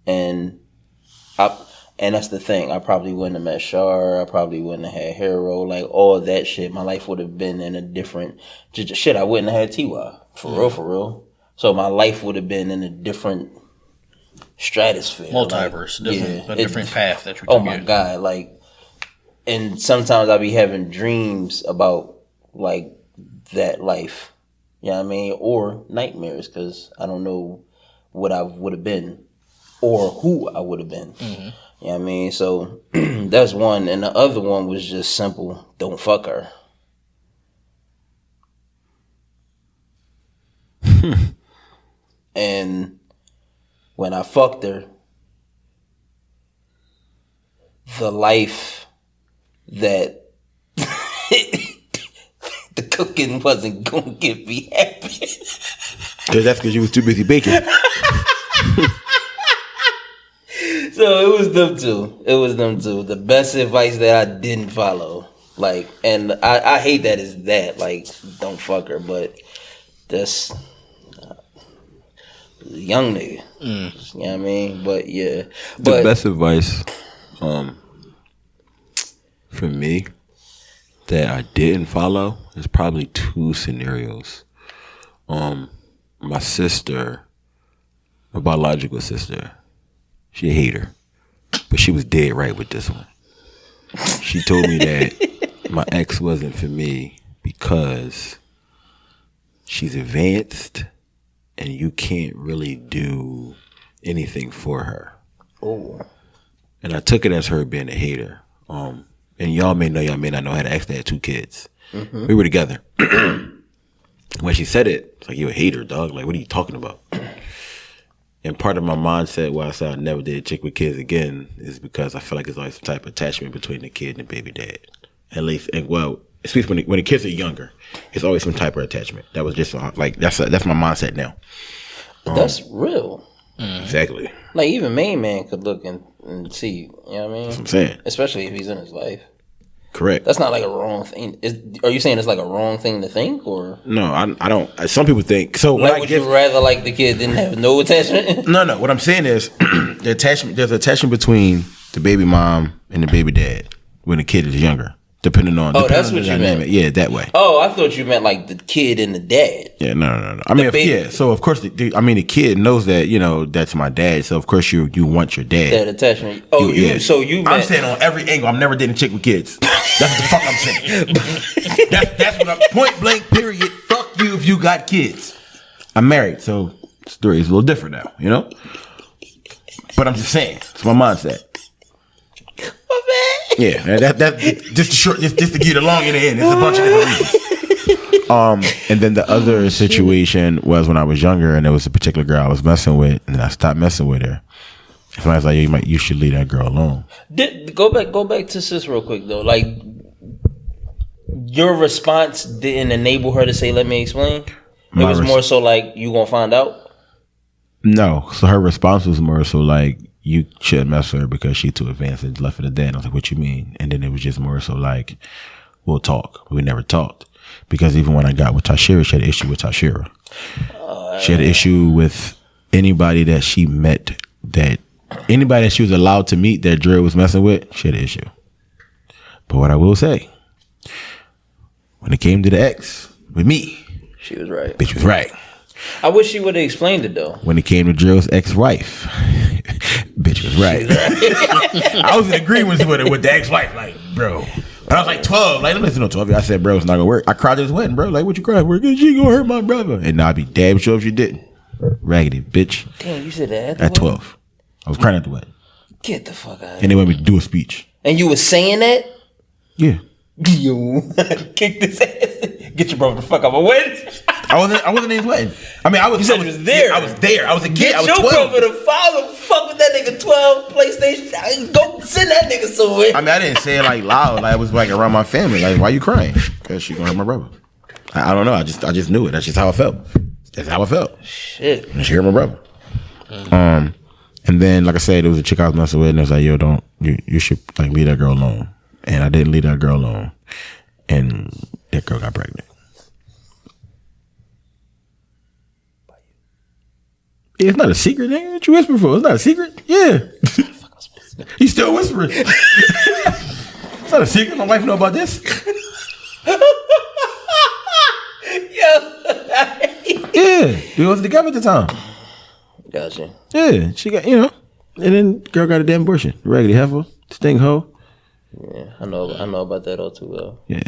Speaker 2: and that's the thing. I probably wouldn't have met Shar. I probably wouldn't have had Hero. Like all of that shit, my life would have been in a different shit. I wouldn't have had TY for real. So my life would have been in a different stratosphere,
Speaker 3: Multiverse,
Speaker 2: like,
Speaker 3: different path that you.
Speaker 2: Oh my god, like, and sometimes I be having dreams about like that life. You know what I mean? Or nightmares, because I don't know what I would have been or who I would have been. You know what I mean? So that's one. And the other one was just simple. Don't fuck her. And when I fucked her, the life that the cooking wasn't gonna get me happy.
Speaker 4: That's because you was too busy baking.
Speaker 2: So it was them two. The best advice that I didn't follow. Like, and I hate that is that. Like, don't fuck her, but that's young nigga. You know what I mean? But yeah.
Speaker 4: The best advice for me that I didn't follow is probably two scenarios. My sister, my biological sister, she a hater, but she was dead right with this one. She told me that my ex wasn't for me because she's advanced and you can't really do anything for her.
Speaker 2: Oh.
Speaker 4: And I took it as her being a hater. And y'all may not know, I had an ex that had 2 kids. Mm-hmm. We were together. When she said it, it's like, you a hater, dog. Like, what are you talking about? And part of my mindset why I said I never did a chick with kids again is because I feel like there's always some type of attachment between the kid and the baby dad. At least, and well, especially when the kids are younger, it's always some type of attachment. That was just like, that's my mindset now.
Speaker 2: That's real.
Speaker 4: Exactly.
Speaker 2: Like, even main man could look and see, you know what I mean?
Speaker 4: That's what I'm saying.
Speaker 2: Especially if he's in his life.
Speaker 4: Correct.
Speaker 2: That's not like a wrong thing. Are you saying it's like a wrong thing to think, or?
Speaker 4: No, I don't. Some people think so.
Speaker 2: Like, would you rather like the kid didn't have no attachment?
Speaker 4: No. What I'm saying is the attachment. There's attachment between the baby mom and the baby dad when the kid is younger. Depending on
Speaker 2: that's what you meant.
Speaker 4: Yeah, that way.
Speaker 2: Oh, I thought you meant like the kid and the dad.
Speaker 4: Yeah, no. I mean, so of course, the kid knows that that's my dad. So of course you want your dad.
Speaker 2: That attachment. Oh, so you.
Speaker 4: I'm saying on every angle. I'm never dating a chick with kids. That's what the fuck I'm saying. that's what I'm point blank. Period. Fuck you if you got kids. I'm married, so the story is a little different now. But I'm just saying, it's my mindset. Yeah, that just to get along in the end. It's a bunch of different reasons. And then the other situation was when I was younger, and there was a particular girl I was messing with, and I stopped messing with her. Somebody's like, you should leave that girl alone.
Speaker 2: Go back to sis real quick though. Like, your response didn't enable her to say, "Let me explain." It was more so like, "You gonna find out." No,
Speaker 4: so her response was more so like, you shouldn't mess with her because she's too advanced and left for the dead. I was like, what you mean? And then it was just more so like, we'll talk. We never talked. Because even when I got with Tashira, she had an issue with Tashira. She had an issue with anybody that she met, anybody that she was allowed to meet that Dre was messing with, she had an issue. But what I will say, when it came to the ex, with me,
Speaker 2: she was right.
Speaker 4: Bitch was right.
Speaker 2: I wish she would have explained it though.
Speaker 4: When it came to Drill's ex-wife, bitch was right. I was in agreement with the ex-wife, like, bro. But I was like 12. Like, listen, no 12. I said, bro, it's not gonna work. I cried at his wedding, bro. Like, what you crying for? She gonna hurt my brother. And I'd be damn sure if she didn't. Raggedy bitch.
Speaker 2: Damn, you said that
Speaker 4: at 12. I was crying at the wedding.
Speaker 2: Get the fuck out of here.
Speaker 4: And they wanted me to do a speech.
Speaker 2: And you was saying that?
Speaker 4: Yeah.
Speaker 2: Yo, kick this ass. Get your brother the fuck out my wedding.
Speaker 4: I wasn't in his wedding. I mean,
Speaker 2: You said you was there.
Speaker 4: I was there. I was a kid.
Speaker 2: Get
Speaker 4: I was
Speaker 2: your
Speaker 4: 12.
Speaker 2: brother to follow. Fuck with that nigga 12 PlayStation. Go send that nigga somewhere.
Speaker 4: I mean, I didn't say it like loud. Like, it was like around my family. Like, why you crying? Because she gonna hurt my brother. I don't know. I just knew it. That's just how I felt. That's how I felt.
Speaker 2: Shit.
Speaker 4: And she hurt my brother. And then, like I said, there was a chick I was messing with, and I was like, yo, you should like leave that girl alone. And I didn't leave that girl alone. And that girl got pregnant. Yeah, it's not a secret, nigga. What you whispering for? It's not a secret. Yeah. He's still whispering. It's not a secret. My wife know about this. Yeah. We wasn't together at the time.
Speaker 2: Gotcha.
Speaker 4: Yeah. She got, and then girl got a damn abortion. Raggedy heifer. Sting hoe.
Speaker 2: Yeah, I know about that all too well.
Speaker 4: Yeah.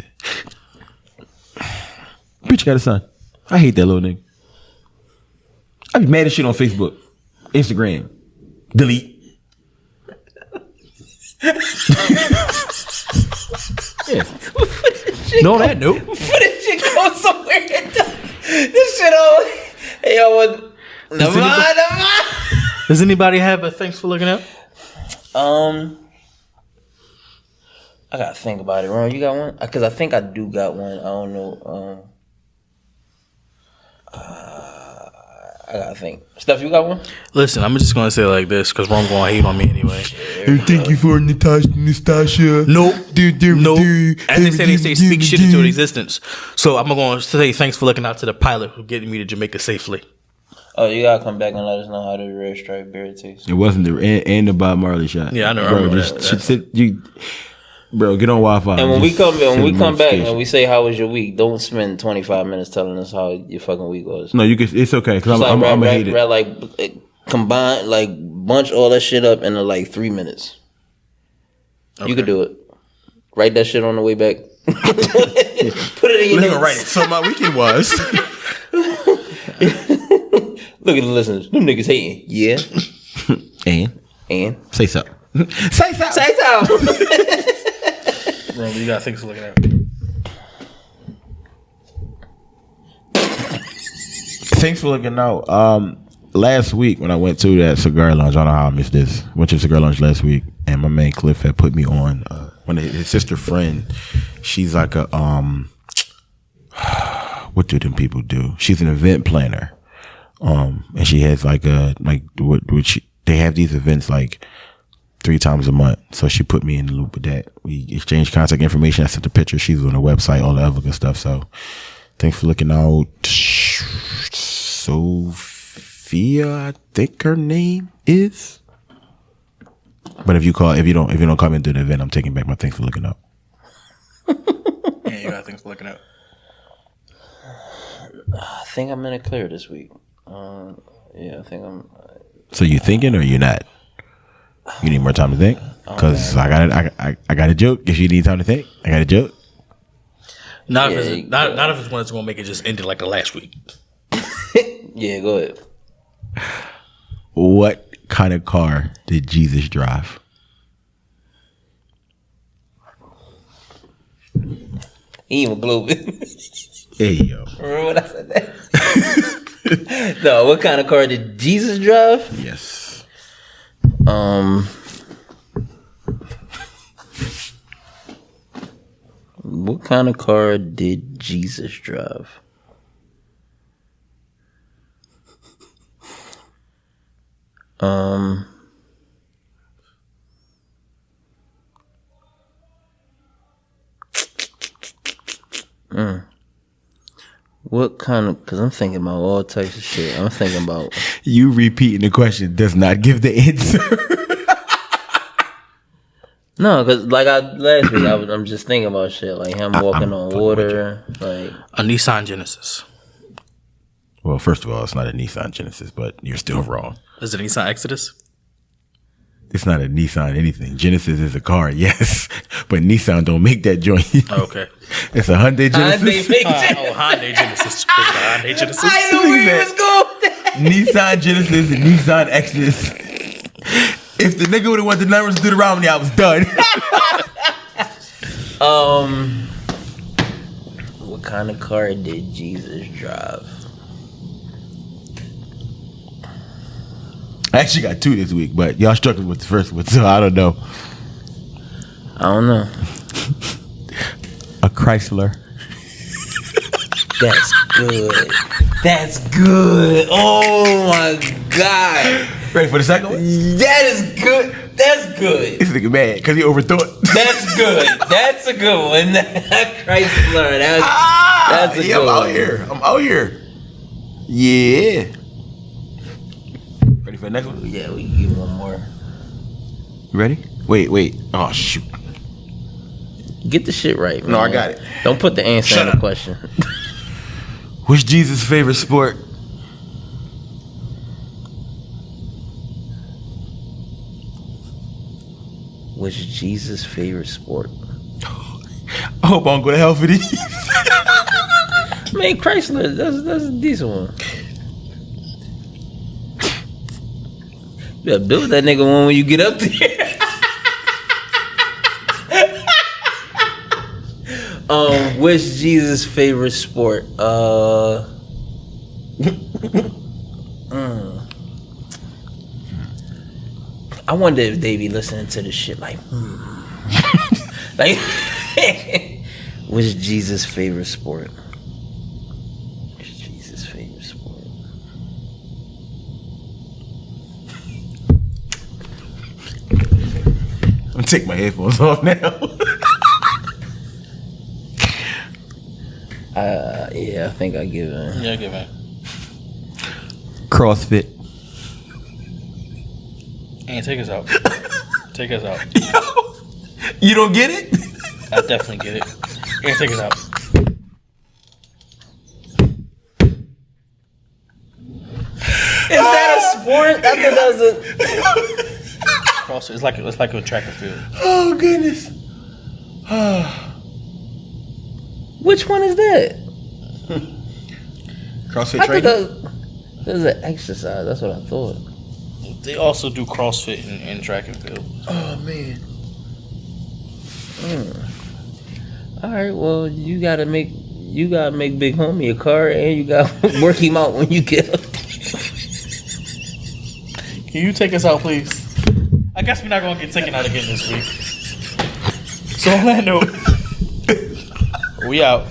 Speaker 4: Bitch got a son. I hate that little nigga. I be mad as shit on Facebook. Instagram. Delete. Yeah.
Speaker 3: No, that note.
Speaker 2: Put this shit go somewhere. This shit all. Hey, yo, what? Never mind.
Speaker 3: Does anybody have a thanks for looking out?
Speaker 2: I gotta think about it. Ron, you got one? Because I think I do got one. I don't know. I gotta think. Steph, you got one?
Speaker 3: Listen, I'm just gonna say it like this because Ron gonna hate on me anyway.
Speaker 4: Thank you for Natasha.
Speaker 3: Nope. Nope. As they say, speak shit into existence. So I'm gonna say thanks for looking out to the pilot who getting me to Jamaica safely.
Speaker 2: Oh, you gotta come back and let us know how the red stripe beer tastes.
Speaker 4: It wasn't the Bob Marley shot.
Speaker 3: Yeah, I know.
Speaker 4: Bro,
Speaker 3: I remember
Speaker 4: bro, get on Wi-Fi.
Speaker 2: And when we come back and we say how was your week, don't spend 25 minutes telling us how your fucking week was.
Speaker 4: No, you can. It's okay because I'm gonna hate it.
Speaker 2: Like combine, like bunch all that shit up into like 3 minutes. Okay. You could do it. Write that shit on the way back. Put it in your notes.
Speaker 4: Write it. So my weekend was.
Speaker 2: Look at the listeners. Them niggas hating. Yeah. And
Speaker 4: say so. Say so.
Speaker 3: Bro, you got things to look at.
Speaker 4: Thanks for looking out. Last week when I went to that cigar lounge, I don't know how I missed this. Went to the cigar lounge last week, and my man Cliff had put me on. One of his sister friend, she's like a what do them people do? She's an event planner, and she has they have these events like 3 times a month. So she put me in the loop with that. We exchanged contact information. I sent the picture. She's on the website, all the other good stuff. So thanks for looking out. Sophia, I think her name is. But if you don't come into the event, I'm taking back my thanks for looking out.
Speaker 3: Yeah, you got things for looking out.
Speaker 2: I think I'm in a clear this week. Yeah, I think I'm.
Speaker 4: So you thinking or you not? You need more time to think? Because I got a joke. If you need time to think, I got a joke.
Speaker 3: Not if it's one that's gonna make it just ended like the last week.
Speaker 2: Yeah, go ahead.
Speaker 4: What kind of car did Jesus drive?
Speaker 2: He even blew it.
Speaker 4: Hey yo.
Speaker 2: Remember when I said that? No, what kind of car did Jesus drive?
Speaker 4: Yes.
Speaker 2: What kind of car did Jesus drive? What kind of? Because I'm thinking about all types of shit. I'm thinking about
Speaker 4: you repeating the question does not give the answer.
Speaker 2: No, because last week I'm just thinking about shit like him walking on water, like
Speaker 3: a Nissan Genesis.
Speaker 4: Well, first of all, it's not a Nissan Genesis, but you're still wrong.
Speaker 3: Is it a Nissan Exodus?
Speaker 4: It's not a Nissan anything. Genesis is a car, yes, but Nissan don't make that joint.
Speaker 3: Oh, okay.
Speaker 4: It's a Hyundai Genesis.
Speaker 3: Hyundai Genesis. Hyundai Genesis.
Speaker 2: I knew where he was going with that.
Speaker 4: Nissan Genesis and Nissan Exodus. If the nigga would have went the numbers to Deuteronomy, I was done.
Speaker 2: What kind of car did Jesus drive?
Speaker 4: I actually got 2 this week, but y'all struggling with the first one, so I don't know.
Speaker 2: I don't know.
Speaker 4: A Chrysler.
Speaker 2: That's good. That's good. Oh my God.
Speaker 4: Ready for the second one?
Speaker 2: That is good. That's good.
Speaker 4: This nigga mad because he overthought.
Speaker 2: That's good. That's a good one. Chrysler. That's a good one.
Speaker 4: I'm out here. Yeah. Ready for the next one?
Speaker 2: Yeah, we can give one more.
Speaker 4: You ready? Wait. Oh, shoot.
Speaker 2: Get the shit right, man.
Speaker 4: No, I got it.
Speaker 2: Don't put the answer in the question.
Speaker 4: What's Jesus' favorite sport?
Speaker 2: What's Jesus' favorite sport?
Speaker 4: I hope I don't go to hell for these.
Speaker 2: Man, Chrysler, that's a decent one. better build that nigga one when you get up there. What's Jesus' favorite sport? I wonder if they be listening to this shit like, like, what's Jesus' favorite sport? What's Jesus' favorite sport?
Speaker 4: I'm gonna take my headphones off now.
Speaker 2: Yeah, I think I give in.
Speaker 3: Yeah, give in.
Speaker 4: CrossFit.
Speaker 3: And take us out. Take us out.
Speaker 4: You don't get it?
Speaker 3: I definitely get it. And take us out.
Speaker 2: Is that a sport? I thought that was
Speaker 3: CrossFit. It's like a track and field.
Speaker 4: Oh goodness.
Speaker 2: Which one is that?
Speaker 4: CrossFit
Speaker 2: I thought
Speaker 4: training.
Speaker 2: that was an exercise. That's what I thought.
Speaker 3: They also do CrossFit and track and field.
Speaker 4: Oh man.
Speaker 2: All right. Well, you gotta make Big Homie a car, and you gotta work him out when you get up.
Speaker 3: Can you take us out, please? I guess we're not gonna get taken out again this week. So on that note, we out.